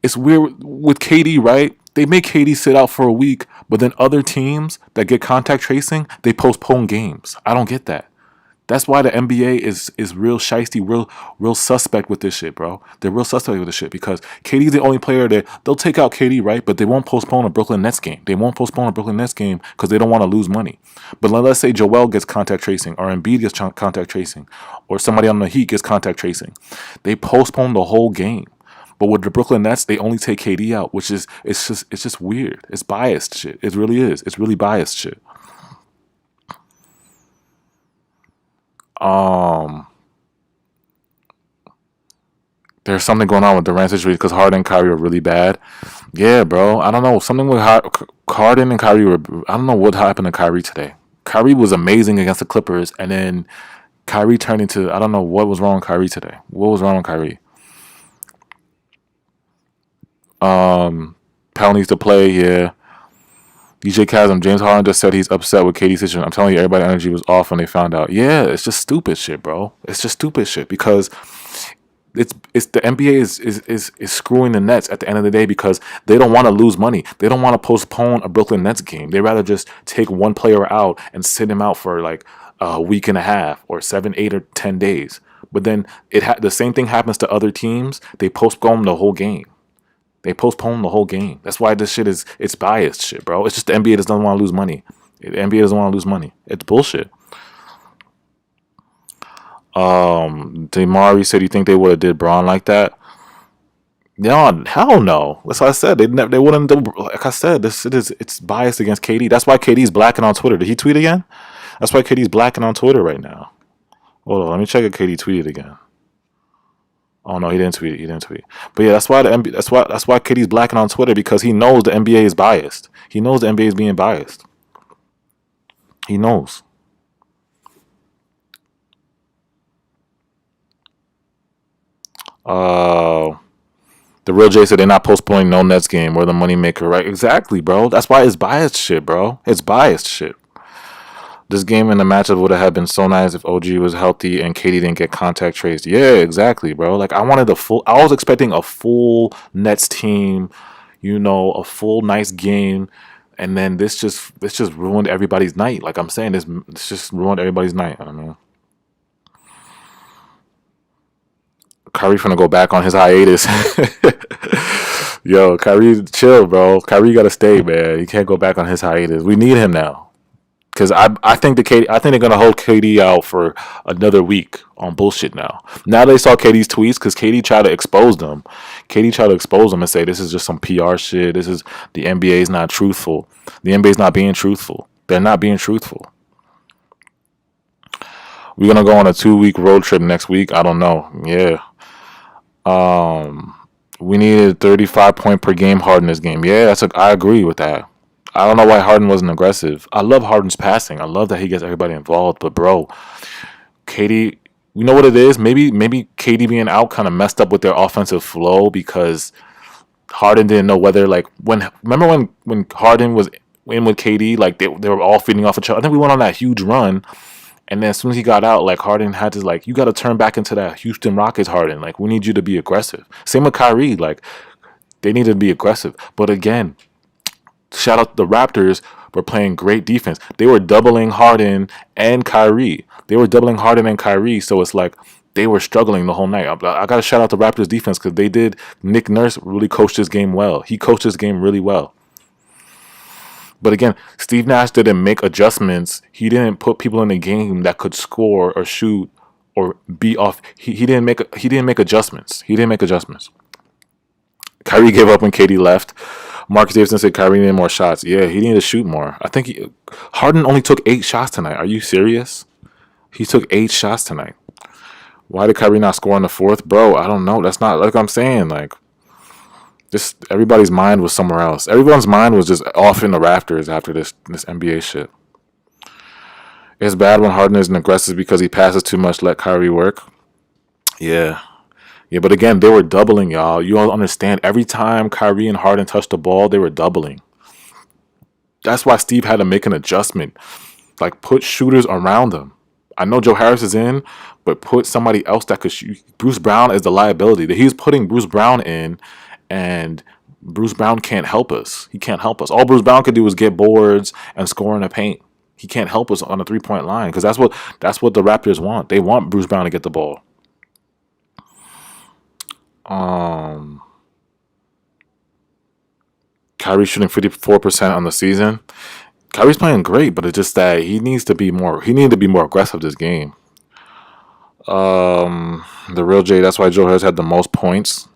it's weird with KD, right? They make KD sit out for a week, but then other teams that get contact tracing, they postpone games. I don't get that. That's why the NBA is real shiesty, real suspect with this shit, bro. They're real suspect with this shit because KD's the only player that they'll take out KD, right? But they won't postpone a Brooklyn Nets game. They won't postpone a Brooklyn Nets game because they don't want to lose money. But let's say Joel gets contact tracing, or Embiid gets contact tracing, or somebody on the Heat gets contact tracing. They postpone the whole game. But with the Brooklyn Nets, they only take KD out, which is it's just weird. It's biased shit. It really is. It's really biased shit. There's something going on with Durant situation because Harden and Kyrie are really bad. Yeah, bro. I don't know. Something with Harden and Kyrie were. I don't know what happened to Kyrie today. Kyrie was amazing against the Clippers, and then Kyrie turned into. I don't know what was wrong with Kyrie today. What was wrong with Kyrie? Powell needs to play, yeah. DJ Chasm, James Harden just said he's upset with KD's situation. I'm telling you, everybody's energy was off when they found out. Yeah, it's just stupid shit, bro. It's just stupid shit because it's the NBA is screwing the Nets at the end of the day because they don't want to lose money. They don't want to postpone a Brooklyn Nets game. They rather just take one player out and sit him out for like a week and a half or 7, 8, or 10 days. But then the same thing happens to other teams. They postpone the whole game. They postpone the whole game. That's why this shit it's biased shit, bro. It's just the NBA doesn't want to lose money. The NBA doesn't want to lose money. It's bullshit. Damari said, "You think they would have did Braun like that?" No, hell no. That's what I said. They wouldn't do. Like I said, it's biased against KD. That's why KD's blacking on Twitter. Did he tweet again? That's why KD's blacking on Twitter right now. Hold on, let me check if KD tweeted again. Oh no, he didn't tweet it. He didn't tweet. But yeah, that's why KD's blacking on Twitter because he knows the NBA is biased. He knows the NBA is being biased. He knows. The real J said they're not postponing no Nets game. We're the moneymaker, right? Exactly, bro. That's why it's biased shit, bro. It's biased shit. This game and the matchup would have been so nice if OG was healthy and KD didn't get contact traced. Yeah, exactly, bro. Like I was expecting a full Nets team, a full nice game, and then this just ruined everybody's night. Like I'm saying, this just ruined everybody's night. I don't know. Kyrie finna go back on his hiatus. Yo, Kyrie, chill, bro. Kyrie gotta stay, man. He can't go back on his hiatus. We need him now. Because I think they're gonna hold KD out for another week on bullshit now. Now they saw KD's tweets because KD tried to expose them. KD tried to expose them and say this is just some PR shit. This is the NBA is not truthful. The NBA is not being truthful. They're not being truthful. We're gonna go on a 2 week road trip next week. I don't know. Yeah. We needed 35 point per game Harden this game. Yeah, I agree with that. I don't know why Harden wasn't aggressive. I love Harden's passing. I love that he gets everybody involved. But bro, KD, you know what it is? Maybe KD being out kind of messed up with their offensive flow because Harden didn't know whether like when Harden was in with KD, like they were all feeding off each other. I think we went on that huge run. And then as soon as he got out, like Harden had to like, you got to turn back into that Houston Rockets Harden. Like we need you to be aggressive. Same with Kyrie. Like they needed to be aggressive. But again, shout out to the Raptors were playing great defense. They were doubling Harden and Kyrie. So it's like they were struggling the whole night. I got to shout out the Raptors defense because they did. Nick Nurse really coached this game well. He coached this game really well. But again, Steve Nash didn't make adjustments. He didn't put people in the game that could score or shoot or be off. He didn't make adjustments. Kyrie gave up when KD left. Marcus Davidson said Kyrie needed more shots. Yeah, he needed to shoot more. I think Harden only took 8 shots tonight. Are you serious? He took 8 shots tonight. Why did Kyrie not score in the fourth? Bro, I don't know. That's not like I'm saying. Like, everybody's mind was somewhere else. Everyone's mind was just off in the rafters after this NBA shit. It's bad when Harden isn't aggressive because he passes too much, let Kyrie work. Yeah. Yeah, but again, they were doubling, y'all. You all understand. Every time Kyrie and Harden touched the ball, they were doubling. That's why Steve had to make an adjustment. Like, put shooters around them. I know Joe Harris is in, but put somebody else that could shoot. Bruce Brown is the liability. He was putting Bruce Brown in, and Bruce Brown can't help us. He can't help us. All Bruce Brown could do is get boards and score in the paint. He can't help us on the 3-point line because that's what the Raptors want. They want Bruce Brown to get the ball. Kyrie shooting 54% on the season. Kyrie's playing great, but it's just that he needed to be more aggressive this game. The real J, that's why Joe Harris had the most points.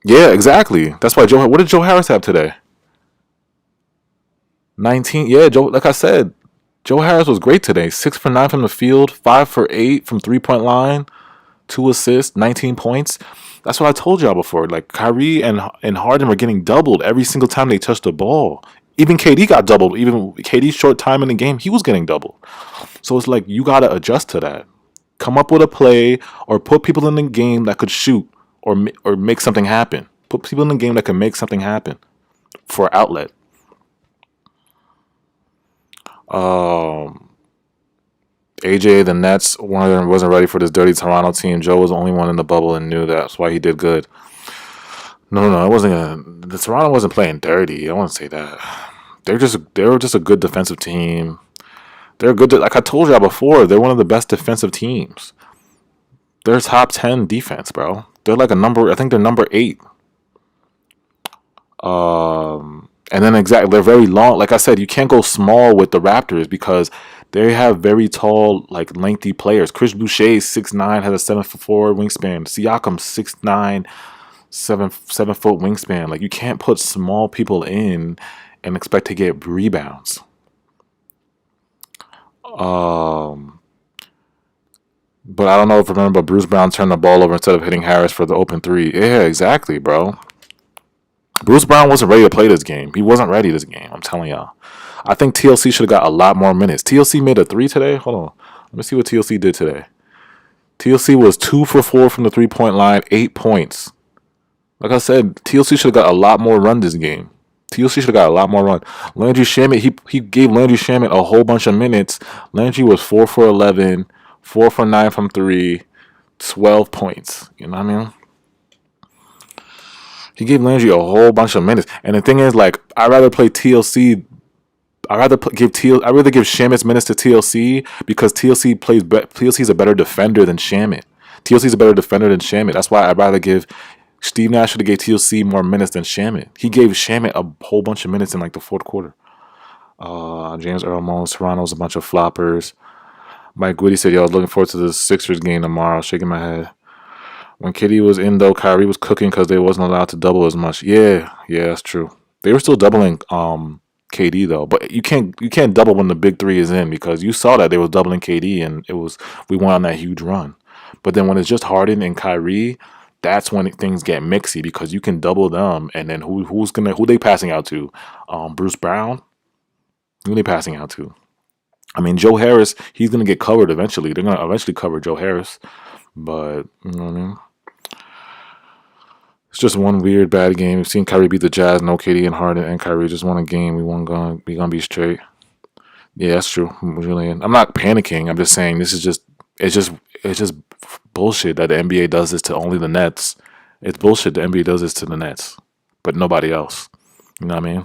Yeah, exactly. That's why what did Joe Harris have today? 19. Yeah, Joe, like I said, Joe Harris was great today. 6 for 9 from the field, 5 for 8 from 3-point line, 2 assists, 19 points. That's what I told y'all before. Like Kyrie and Harden were getting doubled every single time they touched the ball. Even KD got doubled. Even KD's short time in the game, he was getting doubled. So it's like you gotta adjust to that. Come up with a play or put people in the game that could shoot or make something happen. Put people in the game that can make something happen for outlet. AJ, the Nets, one of them wasn't ready for this dirty Toronto team. Joe was the only one in the bubble and knew that's why he did good. No, it wasn't. The Toronto wasn't playing dirty. I wouldn't say that. They were just a good defensive team. They're good. Like I told y'all before, they're one of the best defensive teams. They're top 10 defense, bro. They're like I think they're number 8. And then they're very long. Like I said, you can't go small with the Raptors because they have very tall, like lengthy players. Chris Boucher, 6'9", has a 7'4" wingspan. Siakam, 6'9", 7 foot wingspan. Like you can't put small people in and expect to get rebounds. But I don't know if you remember, Bruce Brown turned the ball over instead of hitting Harris for the open 3. Yeah, exactly, bro. Bruce Brown wasn't ready to play this game. He wasn't ready this game. I'm telling y'all. I think TLC should have got a lot more minutes. TLC made a 3 today. Hold on. Let me see what TLC did today. TLC was 2 for 4 from the 3-point line, 8 points. Like I said, TLC should have got a lot more run this game. TLC should have got a lot more run. Landry Shamet, he gave Landry Shamet a whole bunch of minutes. Landry was 4 for 11, 4 for 9 from 3, 12 points. You know what I mean? He gave Landry a whole bunch of minutes. And the thing is, like, I'd rather play TLC. I'd rather give Shamet's minutes to TLC because TLC's a better defender than Shamet. TLC's a better defender than Shamet. That's why I'd rather give Steve Nash should have gave TLC more minutes than Shamet. He gave Shamet a whole bunch of minutes in like the fourth quarter. James Earl Mullins, Toronto's a bunch of floppers. Mike Goody said, "Yo, I was looking forward to the Sixers game tomorrow." Shaking my head. When KD was in, though, Kyrie was cooking because they wasn't allowed to double as much. Yeah, yeah, that's true. They were still doubling KD though, but you can't double when the big three is in because you saw that they was doubling KD and it was we went on that huge run. But then when it's just Harden and Kyrie, that's when things get mixy because you can double them and then who they passing out to? Bruce Brown. Who they passing out to? I mean, Joe Harris, he's gonna get covered eventually. They're gonna eventually cover Joe Harris, but you know what I mean. It's just one weird bad game. We've seen Kyrie beat the Jazz. No KD and Harden and Kyrie just won a game. We gonna be straight. Yeah, that's true. Really, I'm not panicking. I'm just saying this is just it's just bullshit that the NBA does this to only the Nets. It's bullshit the NBA does this to the Nets, but nobody else. You know what I mean?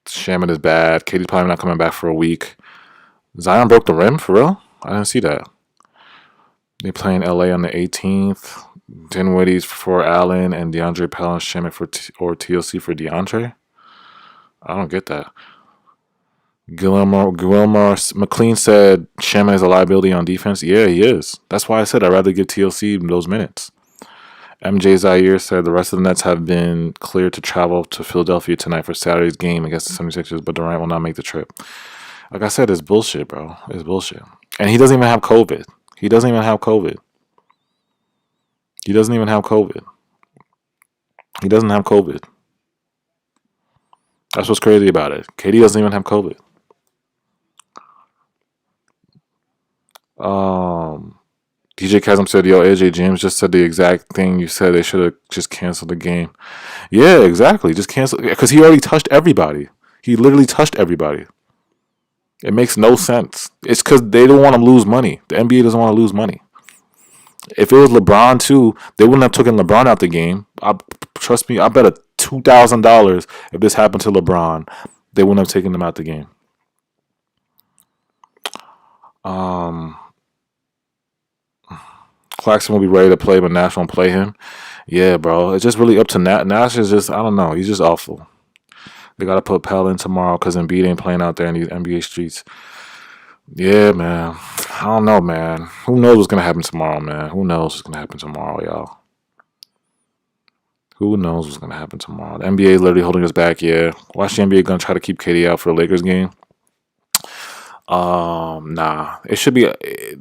Shaman is bad. KD's probably not coming back for a week. Zion broke the rim for real. I didn't see that. They play in LA on the 18th. Dinwiddie's for Allen and DeAndre Pell and Shaman or TLC for DeAndre. I don't get that. Gilmore McLean said Shaman is a liability on defense. Yeah, he is. That's why I said I'd rather give TLC those minutes. MJ Zaire said the rest of the Nets have been cleared to travel to Philadelphia tonight for Saturday's game against the 76ers, but Durant will not make the trip. Like I said, it's bullshit, bro. It's bullshit. And he doesn't even have COVID. He doesn't even have COVID. He doesn't even have COVID. He doesn't have COVID. That's what's crazy about it. KD doesn't even have COVID. DJ Chasm said, "Yo, AJ James just said the exact thing you said. They should have just canceled the game." Yeah, exactly. Just cancel because he already touched everybody. He literally touched everybody. It makes no sense. It's because they don't want to lose money. The NBA doesn't want to lose money. If it was LeBron too, they wouldn't have taken LeBron out the game. Trust me, I bet $2,000 if this happened to LeBron, they wouldn't have taken him out the game. Um, Claxton will be ready to play, but Nash won't play him. Yeah, bro. It's just really up to Nash. Nash is just, I don't know. He's just awful. They got to put Pell in tomorrow because Embiid ain't playing out there in these NBA streets. Yeah, man. I don't know, man. Who knows what's going to happen tomorrow, man? Who knows what's going to happen tomorrow, y'all? Who knows what's going to happen tomorrow? The NBA is literally holding us back, yeah. Watch the NBA going to try to keep KD out for the Lakers game. Nah. It should be,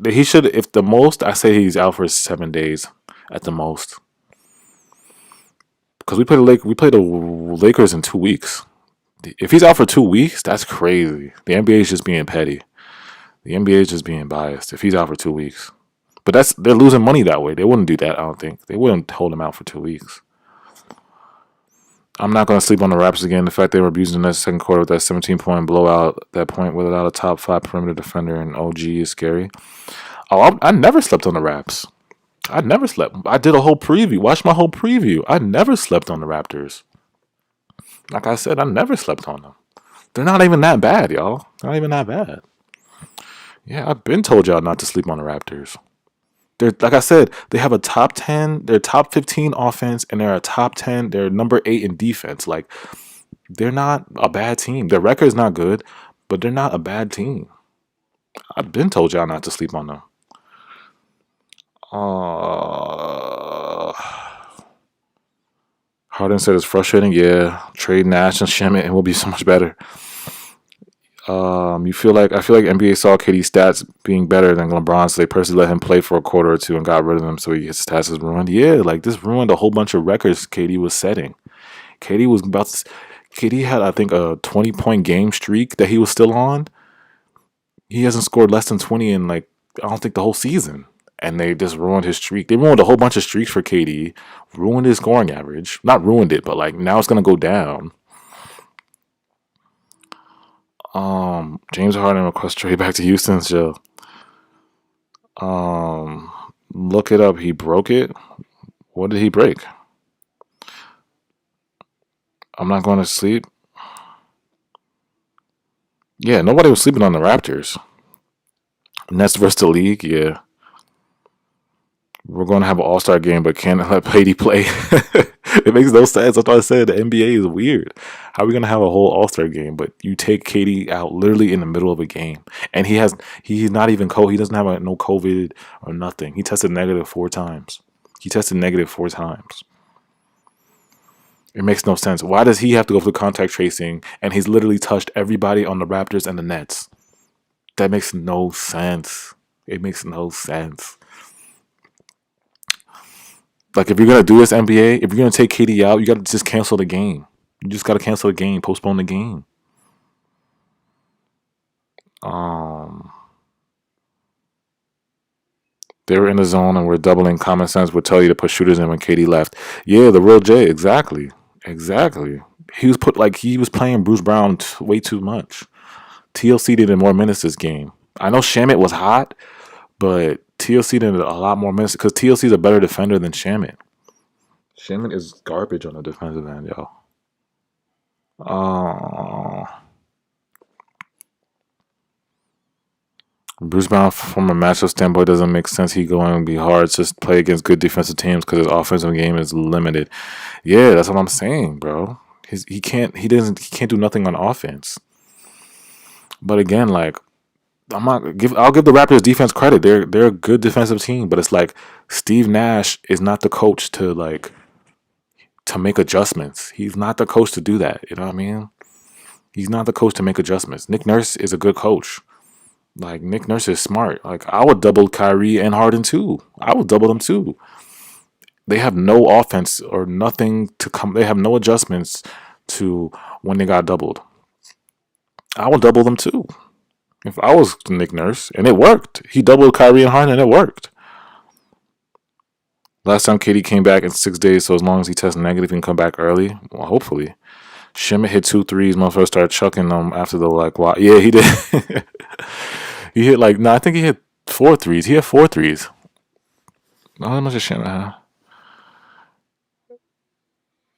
he should, if the most, I say he's out for 7 days at the most. Because we play the Lakers in 2 weeks. If he's out for 2 weeks, that's crazy. The NBA is just being petty. The NBA is just being biased. If he's out for 2 weeks, but they're losing money that way. They wouldn't do that. I don't think they wouldn't hold him out for 2 weeks. I'm not going to sleep on the Raptors again. The fact they were abusing the Nets second quarter with that 17-point blowout, that point without a top 5 perimeter defender and OG is scary. Oh, I never slept on the Raps. I never slept. I did a whole preview. Watch my whole preview. I never slept on the Raptors. Like I said, I never slept on them. They're not even that bad, y'all. Not even that bad. Yeah, I've been told y'all not to sleep on the Raptors. They're, like I said, they have a top 10, they're top 15 offense, and they're a top 10, they're number 8 in defense. Like, they're not a bad team. Their record's not good, but they're not a bad team. I've been told y'all not to sleep on them. Harden said it's frustrating. Yeah, trade Nash and Shemet and will be so much better. I feel like NBA saw KD's stats being better than LeBron, so they personally let him play for a quarter or two and got rid of him, so his stats is ruined. Yeah, like this ruined a whole bunch of records KD was setting. KD had I think a 20-point game streak that he was still on. He hasn't scored less than 20 in like I don't think the whole season, and they just ruined his streak. They ruined a whole bunch of streaks for KD, ruined his scoring average. Not ruined it, but like now it's gonna go down. James Harden requests trade back to Houston. So, look it up. He broke it. What did he break? I'm not going to sleep. Yeah, nobody was sleeping on the Raptors. Nets versus the league. Yeah, We're going to have an All-Star game, but can't let KD play. It makes no sense. That's why I said the NBA is weird. How are we going to have a whole All-Star game, but you take KD out literally in the middle of a game, and he's not even he doesn't have no COVID or nothing. He tested negative 4 times. He tested negative 4 times. It makes no sense. Why does he have to go through contact tracing, and he's literally touched everybody on the Raptors and the Nets? That makes no sense. It makes no sense. Like, if you're gonna do this NBA, if you're gonna take KD out, you gotta just cancel the game. You just gotta cancel the game, postpone the game. They were in the zone and we're doubling. Common sense would tell you to put shooters in when KD left. Yeah, the real J, exactly. Exactly. He was playing Bruce Brown way too much. TLC did more minutes this game. I know Shamit was hot, but TLC did a lot more minutes because TLC is a better defender than Shamit. Shamit is garbage on the defensive end, yo. Bruce Brown, from a matchup standpoint, doesn't make sense. He going to be hard to play against good defensive teams because his offensive game is limited. Yeah, that's what I'm saying, bro. He can't do nothing on offense. But again, like, I'll give the Raptors defense credit. They're a good defensive team, but it's like Steve Nash is not the coach to make adjustments. He's not the coach to do that. You know what I mean? He's not the coach to make adjustments. Nick Nurse is a good coach. Like, Nick Nurse is smart. Like, I would double Kyrie and Harden too. I would double them too. They have no offense or nothing to come. They have no adjustments to when they got doubled. I would double them too. If I was Nick Nurse, and it worked. He doubled Kyrie and Harden, and it worked. Last time KD came back in 6 days, so as long as he tests negative, he can come back early. Well, hopefully. Shimmer hit 2 threes. Motherfucker started chucking them after the wow. Yeah, he did. He hit I think he hit 4 threes. He had 4 threes. How much did Shimmer have?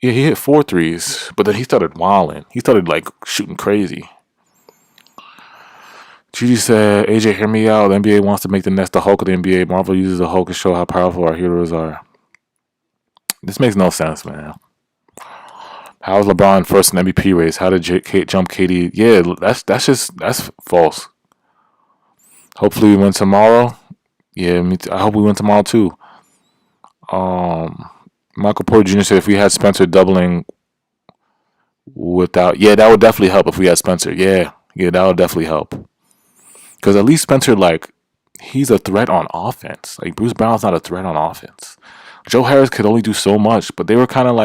Yeah, he hit 4 threes, but then he started wilding. He started shooting crazy. Gigi said, AJ, hear me out. The NBA wants to make the Nets the Hulk of the NBA. Marvel uses the Hulk to show how powerful our heroes are. This makes no sense, man. How is LeBron first in MVP race? How did jump KD? Yeah, that's false. Hopefully we win tomorrow. Yeah, I hope we win tomorrow too. Michael Porter Jr. said if we had Spencer doubling that would definitely help if we had Spencer. Yeah, that would definitely help. Because at least Spencer, he's a threat on offense. Like, Bruce Brown's not a threat on offense. Joe Harris could only do so much, but they were kind of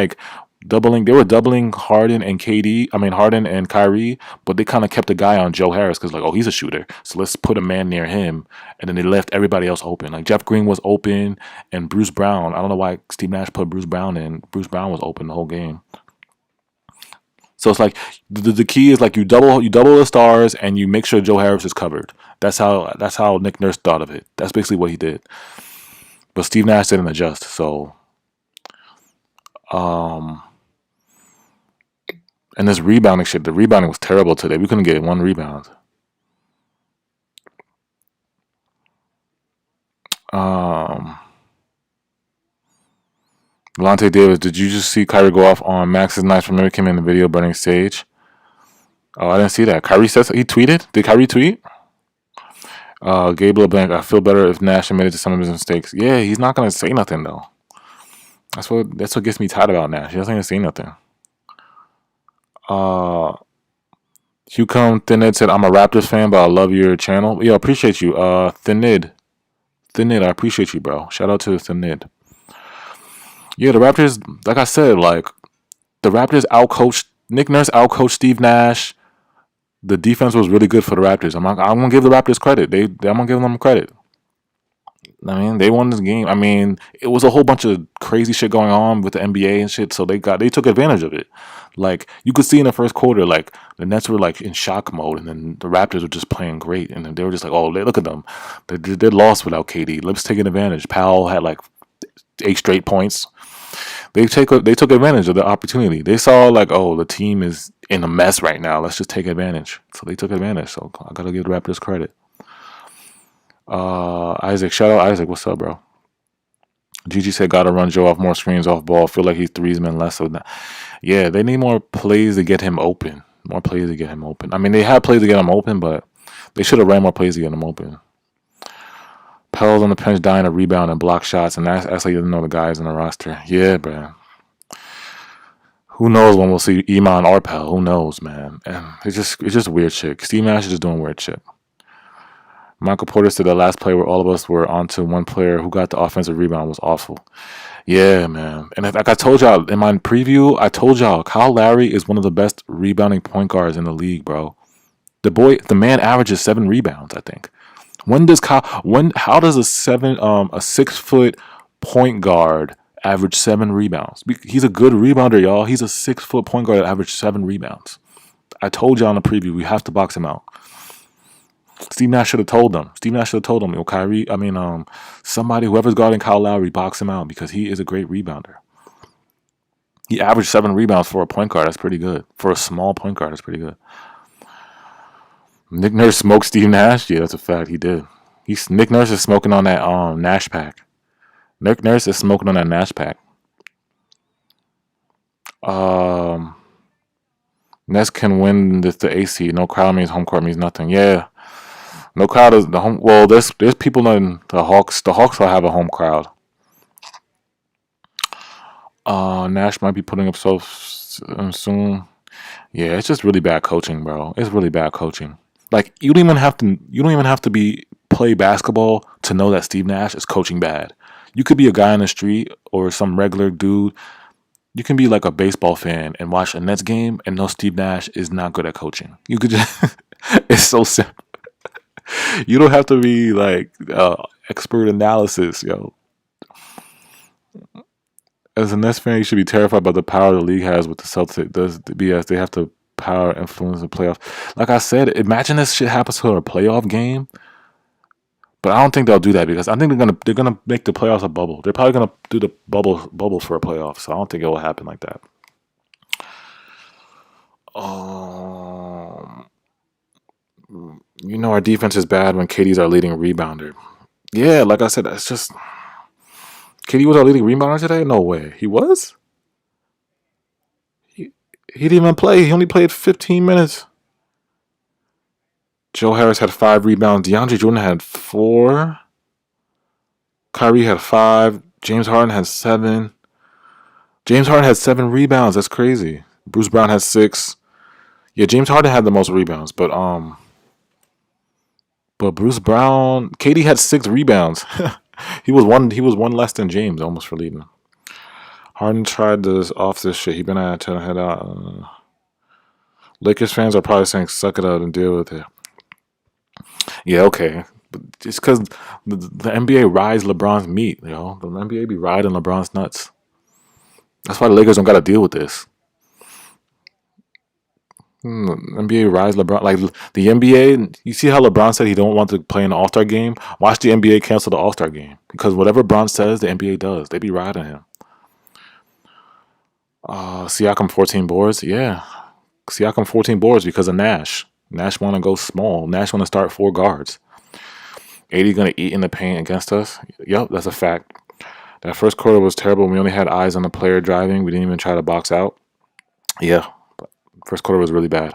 doubling. They were doubling Harden and Kyrie, but they kind of kept the guy on Joe Harris because, he's a shooter. So let's put a man near him. And then they left everybody else open. Like, Jeff Green was open, and Bruce Brown. I don't know why Steve Nash put Bruce Brown in. Bruce Brown was open the whole game. So it's the key is you double the stars and you make sure Joe Harris is covered. That's how Nick Nurse thought of it. That's basically what he did. But Steve Nash didn't adjust. So and this rebounding shit, the rebounding was terrible today. We couldn't get 1 rebound. Delonte Davis, did you just see Kyrie go off on Max's nice for mimicking him in the video burning stage? Oh, I didn't see that. Kyrie says he tweeted. Did Kyrie tweet? Gabe LeBlanc, I feel better if Nash admitted to some of his mistakes. Yeah, he's not gonna say nothing though. That's what gets me tired about Nash. He doesn't even say nothing. Hugh Thinid said, I'm a Raptors fan, but I love your channel. Yeah, I appreciate you. Thinid, I appreciate you, bro. Shout out to Thinid. Yeah, the Raptors, like I said, the Raptors outcoached Nick Nurse, outcoached Steve Nash. The defense was really good for the Raptors. I'm gonna give the Raptors credit. I'm gonna give them credit. I mean, they won this game. I mean, it was a whole bunch of crazy shit going on with the NBA and shit, so they took advantage of it. You could see in the first quarter, the Nets were in shock mode, and then the Raptors were just playing great, and then they were just oh, look at them, they're lost without KD. Let's take advantage. Powell had 8 straight points. They took advantage of the opportunity. They saw oh, the team is in a mess right now. Let's just take advantage. So they took advantage. So I gotta give the Raptors credit. Isaac, shout out Isaac. What's up, bro? Gigi said, "Gotta run Joe off more screens off ball. Feel like he's threes men less of that." Yeah, they need more plays to get him open. More plays to get him open. I mean, they had plays to get him open, but they should have ran more plays to get him open. Pell's on the bench dying to rebound and block shots, and that's like you didn't know the guys in the roster. Yeah, bro. Who knows when we'll see Iman or Pell? Who knows, man? And it's just weird shit. Steve Nash is just doing weird shit. Michael Porter said the last play where all of us were onto one player who got the offensive rebound was awful. Yeah, man. And like I told y'all in my preview, I told y'all Kyle Lowry is one of the best rebounding point guards in the league, bro. The man averages 7 rebounds, I think. How does a 6 foot point guard average 7 rebounds? He's a good rebounder, y'all. He's a 6 foot point guard that averaged 7 rebounds. I told y'all in the preview we have to box him out. Steve Nash should have told them. Yo, Kyrie, somebody, whoever's guarding Kyle Lowry, box him out because he is a great rebounder. He averaged 7 rebounds for a point guard. That's pretty good. For a small point guard, that's pretty good. Nick Nurse smoked Steve Nash. Yeah, that's a fact. He did. Nick Nurse is smoking on that Nash pack. Nick Nurse is smoking on that Nash pack. Nets can win the AC. No crowd means home court means nothing. Yeah. No crowd is the home. Well, there's people in the Hawks. The Hawks will have a home crowd. Nash might be putting up so soon. Yeah, it's just really bad coaching, bro. It's really bad coaching. Like you don't even have to play basketball to know that Steve Nash is coaching bad. You could be a guy on the street or some regular dude. You can be like a baseball fan and watch a Nets game and know Steve Nash is not good at coaching. You could just it's so simple. You don't have to be like expert analysis, yo. As a Nets fan, you should be terrified by the power the league has with the Celtics. Does the BS? They have the power influence the playoffs. Like I said, imagine this shit happens to a playoff game. But I don't think they'll do that because I think they're gonna make the playoffs a bubble. They're probably gonna do the bubbles for a playoff. So I don't think it will happen like that. Our defense is bad when KD's our leading rebounder. Yeah, like I said, it's just KD was our leading rebounder today. No way, he was. He didn't even play. He only played 15 minutes. Joe Harris had 5 rebounds. DeAndre Jordan had 4. Kyrie had 5. James Harden had 7. James Harden had 7 rebounds. That's crazy. Bruce Brown had 6. Yeah, James Harden had the most rebounds, but Bruce Brown, KD had 6 rebounds. He was one less than James, almost for leading. Harden tried this off this shit. He been at to head out. Lakers fans are probably saying, "Suck it up and deal with it." Yeah, okay. But it's because the NBA rides LeBron's meat, yo. The NBA be riding LeBron's nuts. That's why the Lakers don't got to deal with this. NBA rides LeBron. Like the NBA, you see how LeBron said he don't want to play in the All-Star game? Watch the NBA cancel the All-Star game. Because whatever LeBron says, the NBA does. They be riding him. Siakam 14 boards? Yeah. Siakam 14 boards because of Nash. Nash want to go small. Nash want to start 4 guards. 80 going to eat in the paint against us? Yep, that's a fact. That first quarter was terrible. We only had eyes on the player driving. We didn't even try to box out. Yeah, first quarter was really bad.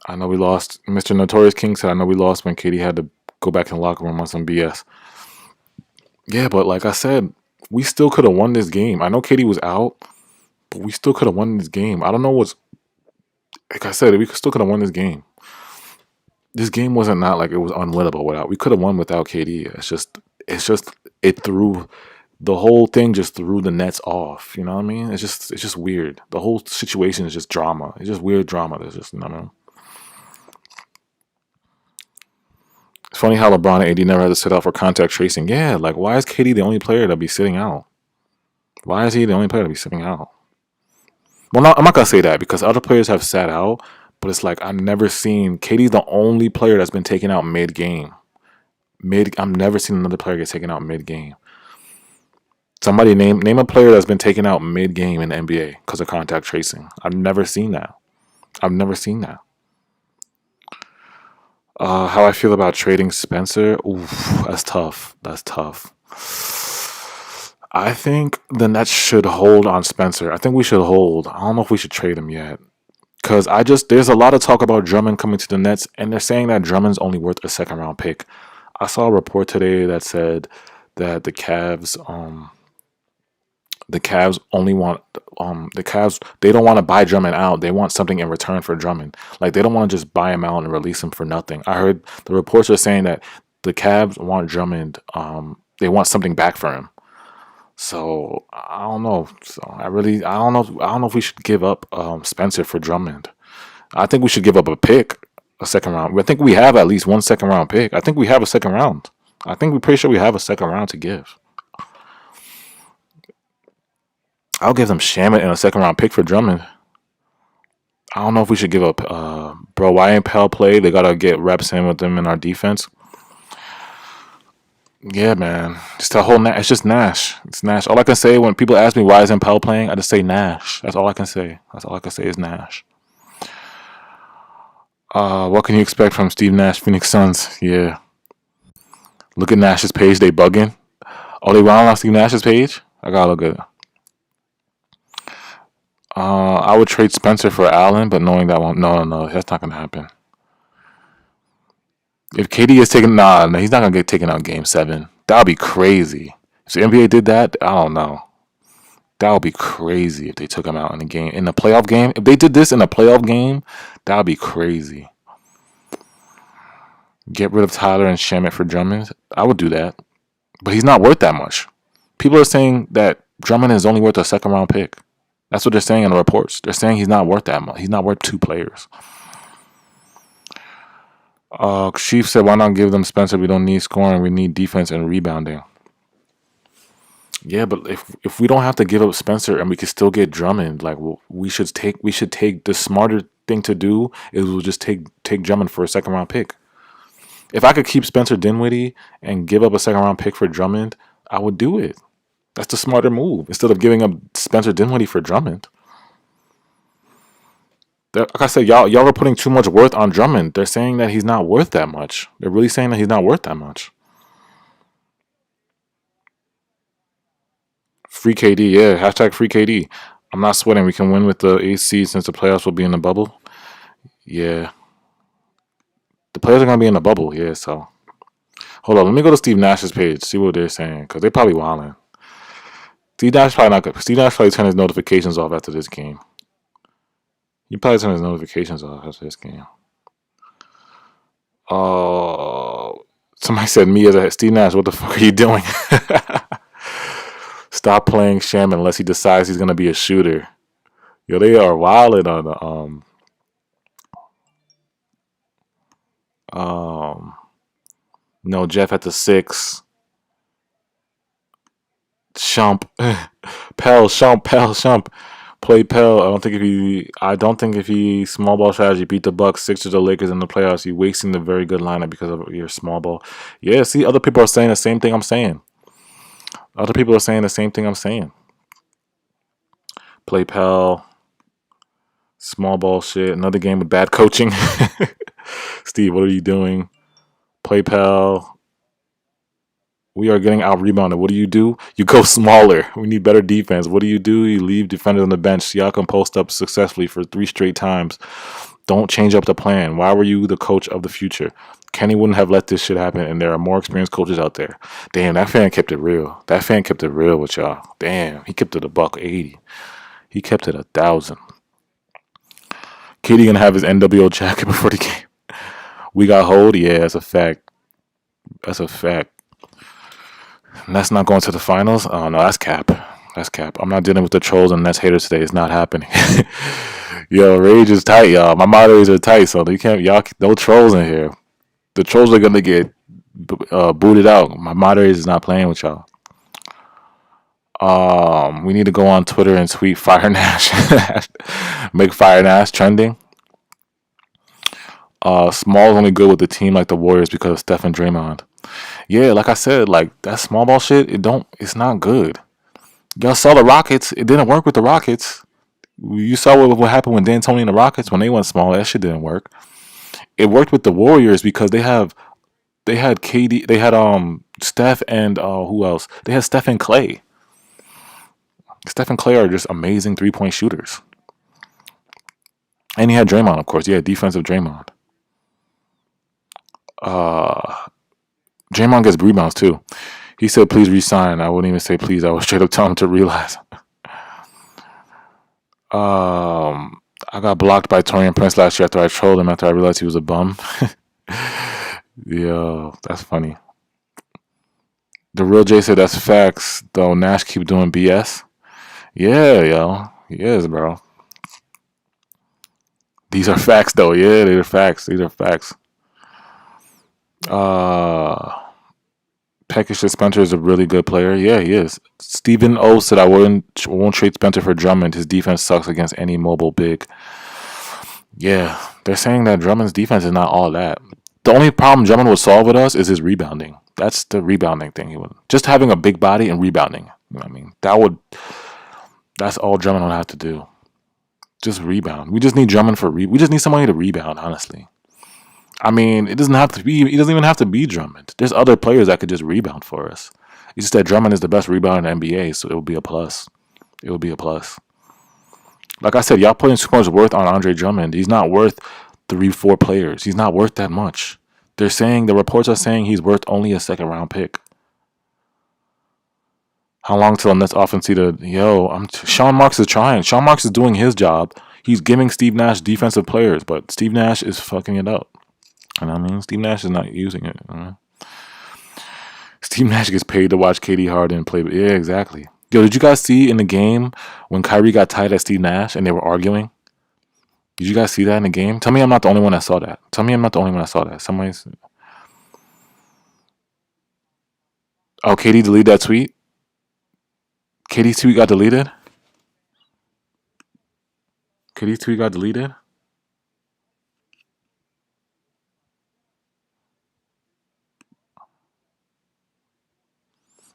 I know we lost. Mr. Notorious King said, I know we lost when KD had to go back in the locker room on some BS. Yeah, but like I said, we still could have won this game. I know KD was out, but we still could have won this game. I don't know what's... Like I said, we still could have won this game. This game wasn't not like it was unwinnable without. We could have won without KD. It threw the whole thing just threw the Nets off. You know what I mean? It's just weird. The whole situation is just drama. It's just weird drama. There's just It's funny how LeBron and AD never had to sit out for contact tracing. Yeah, like why is KD the only player to be sitting out? Why is he the only player to be sitting out? Well, I'm not gonna say that because other players have sat out, but it's like I've never seen KD's the only player that's been taken out mid-game. I've never seen another player get taken out mid-game. Somebody name a player that's been taken out mid-game in the NBA because of contact tracing. I've never seen that. How I feel about trading Spencer? Oof, that's tough. I think the Nets should hold on Spencer. I think we should hold. I don't know if we should trade him yet. Because there's a lot of talk about Drummond coming to the Nets, and they're saying that Drummond's only worth a second round pick. I saw a report today that said that the Cavs only want the Cavs, they don't want to buy Drummond out. They want something in return for Drummond. Like they don't want to just buy him out and release him for nothing. I heard the reports are saying that the Cavs want Drummond. They want something back for him. So I don't know. I don't know. I don't know if we should give up Spencer for Drummond. I think we should give up a pick, a second round. I think we have at least one second round pick. I think we have a second round. I think we're pretty sure we have a second round to give. I'll give them Shamit and a second round pick for Drummond. I don't know if we should give up. Bro, why ain't Pell play? They gotta get reps in with them in our defense. Yeah, man. It's the whole. It's just Nash. It's Nash. All I can say when people ask me why isn't Pell playing, I just say Nash. That's all I can say. That's all I can say is Nash. What can you expect from Steve Nash, Phoenix Suns? Yeah. Look at Nash's page. They bugging. Oh, they wrong on Steve Nash's page? I gotta look at it. I would trade Spencer for Allen, but knowing that won't. No. That's not gonna happen. If KD is taken, no, he's not gonna get taken out Game 7. That would be crazy. If the NBA did that, I don't know. That would be crazy if they took him out in the playoff game. If they did this in a playoff game, that would be crazy. Get rid of Tyler and Shamit for Drummond. I would do that, but he's not worth that much. People are saying that Drummond is only worth a second round pick. That's what they're saying in the reports. They're saying he's not worth that much. He's not worth two players. Chief said, why not give them Spencer? We don't need scoring. We need defense and rebounding. Yeah, but if we don't have to give up Spencer and we can still get Drummond, like we should take the smarter thing to do is we'll just take Drummond for a second round pick. If I could keep Spencer Dinwiddie and give up a second round pick for Drummond, I would do it. That's the smarter move instead of giving up Spencer Dinwiddie for Drummond. Like I said, y'all are putting too much worth on Drummond. They're saying that he's not worth that much. They're really saying that he's not worth that much. Free KD, yeah. Hashtag free KD. I'm not sweating. We can win with the AC since the playoffs will be in the bubble. Yeah. The players are going to be in the bubble, yeah, so. Hold on, let me go to Steve Nash's page, see what they're saying, because they probably wilding. Steve Nash probably turn his notifications off after this game. He probably turn his notifications off after this game. Somebody said me as a Steve Nash, what the fuck are you doing? Stop playing Sham unless he decides he's gonna be a shooter. Yo, they are wilding on the no, Jeff at the 6. Shump. Shump. Play Pell. I don't think if he small ball strategy beat the Bucks, Sixers, or Lakers in the playoffs, you're wasting the very good lineup because of your small ball. Yeah, see, other people are saying the same thing I'm saying. Play Pell. Small ball shit. Another game with bad coaching. Steve, what are you doing? Play Pell. We are getting out rebounded. What do? You go smaller. We need better defense. What do? You leave defenders on the bench. Siakam post up successfully for 3 straight times. Don't change up the plan. Why were you the coach of the future? Kenny wouldn't have let this shit happen, and there are more experienced coaches out there. Damn, that fan kept it real. That fan kept it real with y'all. Damn, he kept it $180. He kept it 1,000. KD gonna have his NWO jacket before the game. We got hold. Yeah, that's a fact. Nets not going to the finals? Oh, no, that's cap. I'm not dealing with the trolls and Nets haters today. It's not happening. Yo, Rage is tight, y'all. My moderators are tight, so you can't, y'all, no trolls in here. The trolls are going to get booted out. My moderators is not playing with y'all. We need to go on Twitter and tweet Fire Nash. Make Fire Nash trending. Small's only good with a team like the Warriors because of Steph and Draymond. Yeah, like I said, like that small ball shit, it's not good. Y'all saw the Rockets, it didn't work with the Rockets. You saw what happened with D'Antoni and the Rockets when they went small, that shit didn't work. It worked with the Warriors because they had KD, they had Steph and who else? They had Steph and Clay. Steph and Clay are just amazing 3-point shooters. And he had Draymond, of course. Yeah, defensive Draymond. Uh, Draymond gets rebounds too. He said, please resign. I wouldn't even say please. I would straight up tell him to realize. I got blocked by Torian Prince last year after I trolled him after I realized he was a bum. Yo, that's funny. The real J said that's facts, though Nash keep doing BS. Yeah, yo. He is, bro. These are facts, though. Yeah, these are facts. These are facts. Peckish Spencer is a really good player. Yeah, he is. Stephen O said I won't trade Spencer for Drummond. His defense sucks against any mobile big. Yeah, they're saying that Drummond's defense is not all that. The only problem Drummond would solve with us is his rebounding. That's the rebounding thing. He would just having a big body and rebounding. You know what I mean, that's all Drummond would have to do. Just rebound. We just need Drummond we just need somebody to rebound. Honestly, I mean, it doesn't have to be. He doesn't even have to be Drummond. There's other players that could just rebound for us. It's just that Drummond is the best rebounder in the NBA, so it would be a plus. It would be a plus. Like I said, y'all putting too much worth on Andre Drummond. He's not worth 3-4 players. He's not worth that much. The reports are saying he's worth only a second round pick. How long till the Nets offense see Sean Marks is trying. Sean Marks is doing his job. He's giving Steve Nash defensive players, but Steve Nash is fucking it up. And I mean, Steve Nash is not using it. Steve Nash gets paid to watch Kyrie Harden play. Yeah, exactly. Yo, did you guys see in the game when Kyrie got tied at Steve Nash and they were arguing? Did you guys see that in the game? Tell me I'm not the only one that saw that. Somebody's... Oh, KD deleted that tweet? KD's tweet got deleted? KD's tweet got deleted?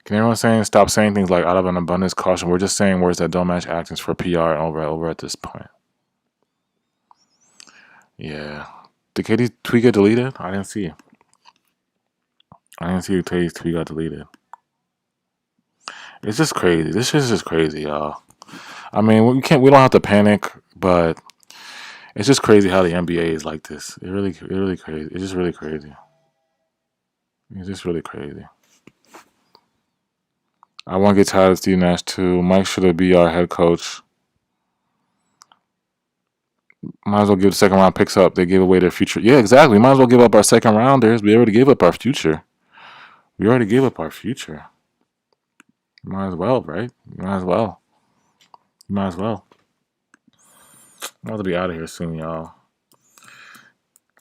Can everyone stop saying things like out of an abundance caution? We're just saying words that don't match actions for PR and over at this point. Yeah. Did KD's tweet get deleted? I didn't see. KD's tweet got deleted. It's just crazy. This shit is just crazy, y'all. I mean, we don't have to panic, but it's just crazy how the NBA is like this. It's really crazy. It's just really crazy. It's just really crazy. I want to get tired of Steve Nash too. Mike should be our head coach. Might as well give the second round picks up. They gave away their future. Yeah, exactly. Might as well give up our second rounders. We already gave up our future. Might as well, right? Might as well. I'm about to be out of here soon, y'all.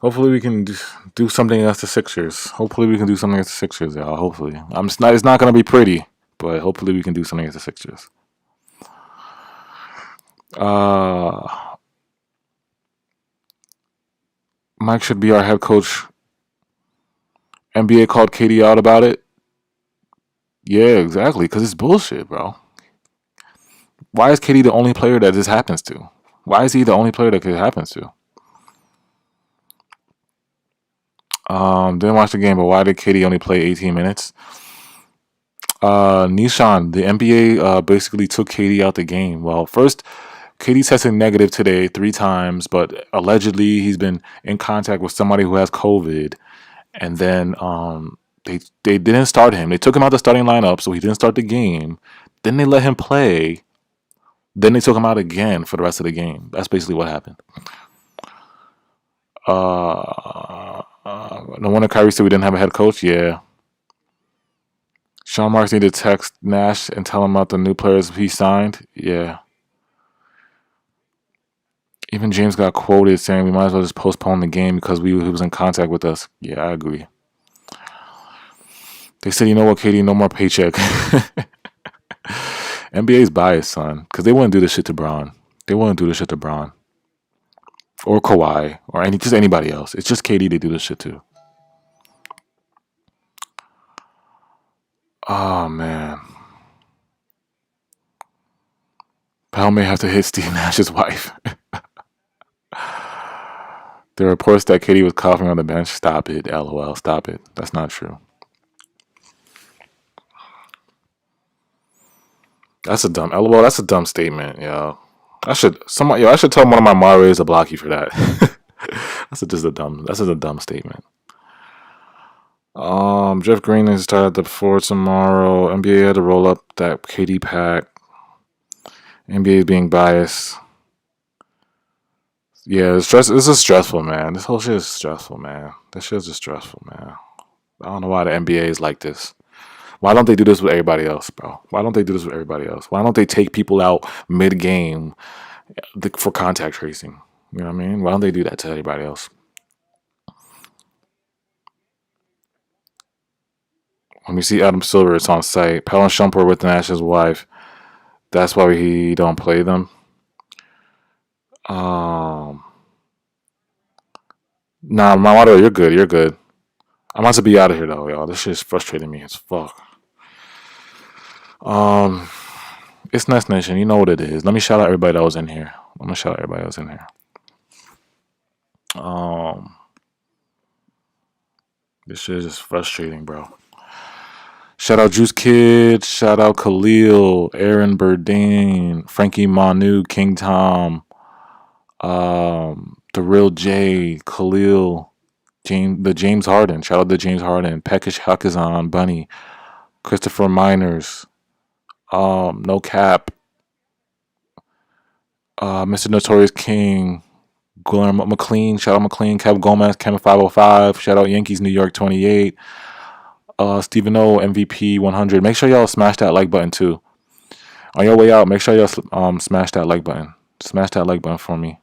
Hopefully we can do something against the Sixers. Y'all. Hopefully. It's not going to be pretty, but hopefully we can do something against the Sixers. Mike should be our head coach. NBA called KD out about it. Yeah, exactly, because it's bullshit, bro. Why is KD the only player that this happens to? Why is he the only player that it happens to? Didn't watch the game, but why did KD only play 18 minutes? Nishan, the NBA basically took KD out the game. Well, first, KD tested negative today 3 times, but allegedly he's been in contact with somebody who has COVID. And then they didn't start him. They took him out the starting lineup, so he didn't start the game. Then they let him play. Then they took him out again for the rest of the game. That's basically what happened. No wonder Kyrie said we didn't have a head coach. Yeah. Sean Marks needed to text Nash and tell him about the new players he signed. Yeah. Even James got quoted saying we might as well just postpone the game because he was in contact with us. Yeah, I agree. They said, you know what, Katie, no more paycheck. NBA's biased, son, because they wouldn't do this shit to Braun. Or Kawhi or just anybody else. It's just KD they do this shit to. Oh, man. Powell may have to hit Steve Nash's wife. The reports that KD was coughing on the bench. Stop it, LOL. Stop it. That's not true. That's a dumb. LOL. That's a dumb statement, yo. I should tell one of my moderators to block you for that. That's just a dumb statement. Jeff Green is started at the 4 tomorrow. NBA had to roll up that KD pack. NBA is being biased. Yeah, it's stress. This is stressful, man. This whole shit is stressful, man. This shit is just stressful, man. I don't know why the NBA is like this. Why don't they do this with everybody else, bro? Why don't they do this with everybody else? Why don't they take people out mid game for contact tracing? You know what I mean? Why don't they do that to everybody else? When we see Adam Silver, it's on site. Pelon Shumpert with Nash's wife. That's why he don't play them. Um, nah, my motto, you're good. You're good. I'm about to be out of here though, y'all. This shit is frustrating me as fuck. Um, it's Nest Nation. You know what it is. Let me shout out everybody that was in here. I'm gonna shout out everybody that was in here. Um, this shit is just frustrating, bro. Shout out Juice Kid. Shout out Khalil, Aaron Burdine, Frankie Manu, King Tom, the Real J, Khalil, James Harden. Shout out to James Harden, Peckish Hakazan, Bunny, Christopher Miners, No Cap, Mr. Notorious King, Guillermo McLean. Shout out McLean, Kev Gomez, Kevin 505. Shout out Yankees New York 28. Stephen O, MVP 100. Make sure y'all smash that like button too. On your way out, make sure y'all smash that like button. Smash that like button for me.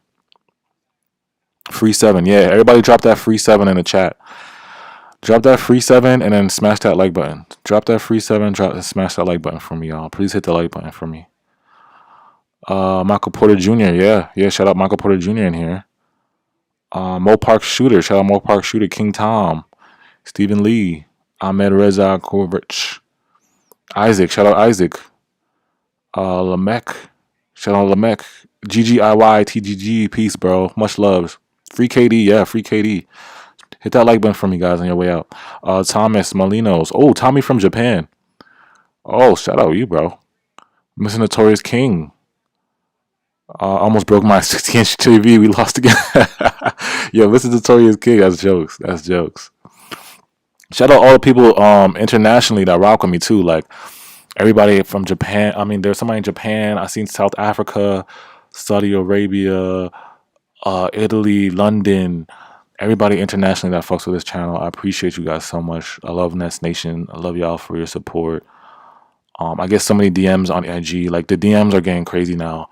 Free 7, yeah. Everybody drop that free 7 in the chat. Drop that free 7 and then smash that like button. Drop that free 7, smash that like button for me, y'all. Please hit the like button for me. Michael Porter Jr., yeah. Shout out Michael Porter Jr. in here. Mo Park Shooter, shout out Mo Park Shooter, King Tom, Stephen Lee, Ahmed Reza Kovrich, Isaac, shout out Isaac. Lamech, shout out Lamech, GGIY, TGG, peace, bro. Much love. Free KD, yeah, free KD. Hit that like button for me, guys, on your way out. Thomas Molinos. Oh, Tommy from Japan. Oh, shout out you, bro. Mr. Notorious King. Almost broke my 60-inch TV. We lost again. Yo, Mr. Notorious King. That's jokes. That's jokes. Shout out all the people internationally that rock with me too. Like everybody from Japan. I mean, there's somebody in Japan. I seen South Africa, Saudi Arabia, Italy, London. Everybody internationally that fucks with this channel. I appreciate you guys so much. I love Nest Nation. I love y'all for your support. I get so many DMs on IG. Like the DMs are getting crazy now.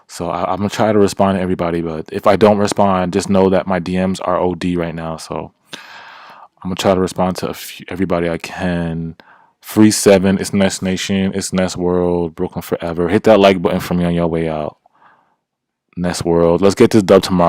So I'm gonna try to respond to everybody. But if I don't respond, just know that my DMs are OD right now. So I'm gonna try to respond to everybody I can. Free 7. It's Nest Nation. It's Nest World. Brooklyn Forever. Hit that like button for me on your way out. Nest World. Let's get this dub tomorrow.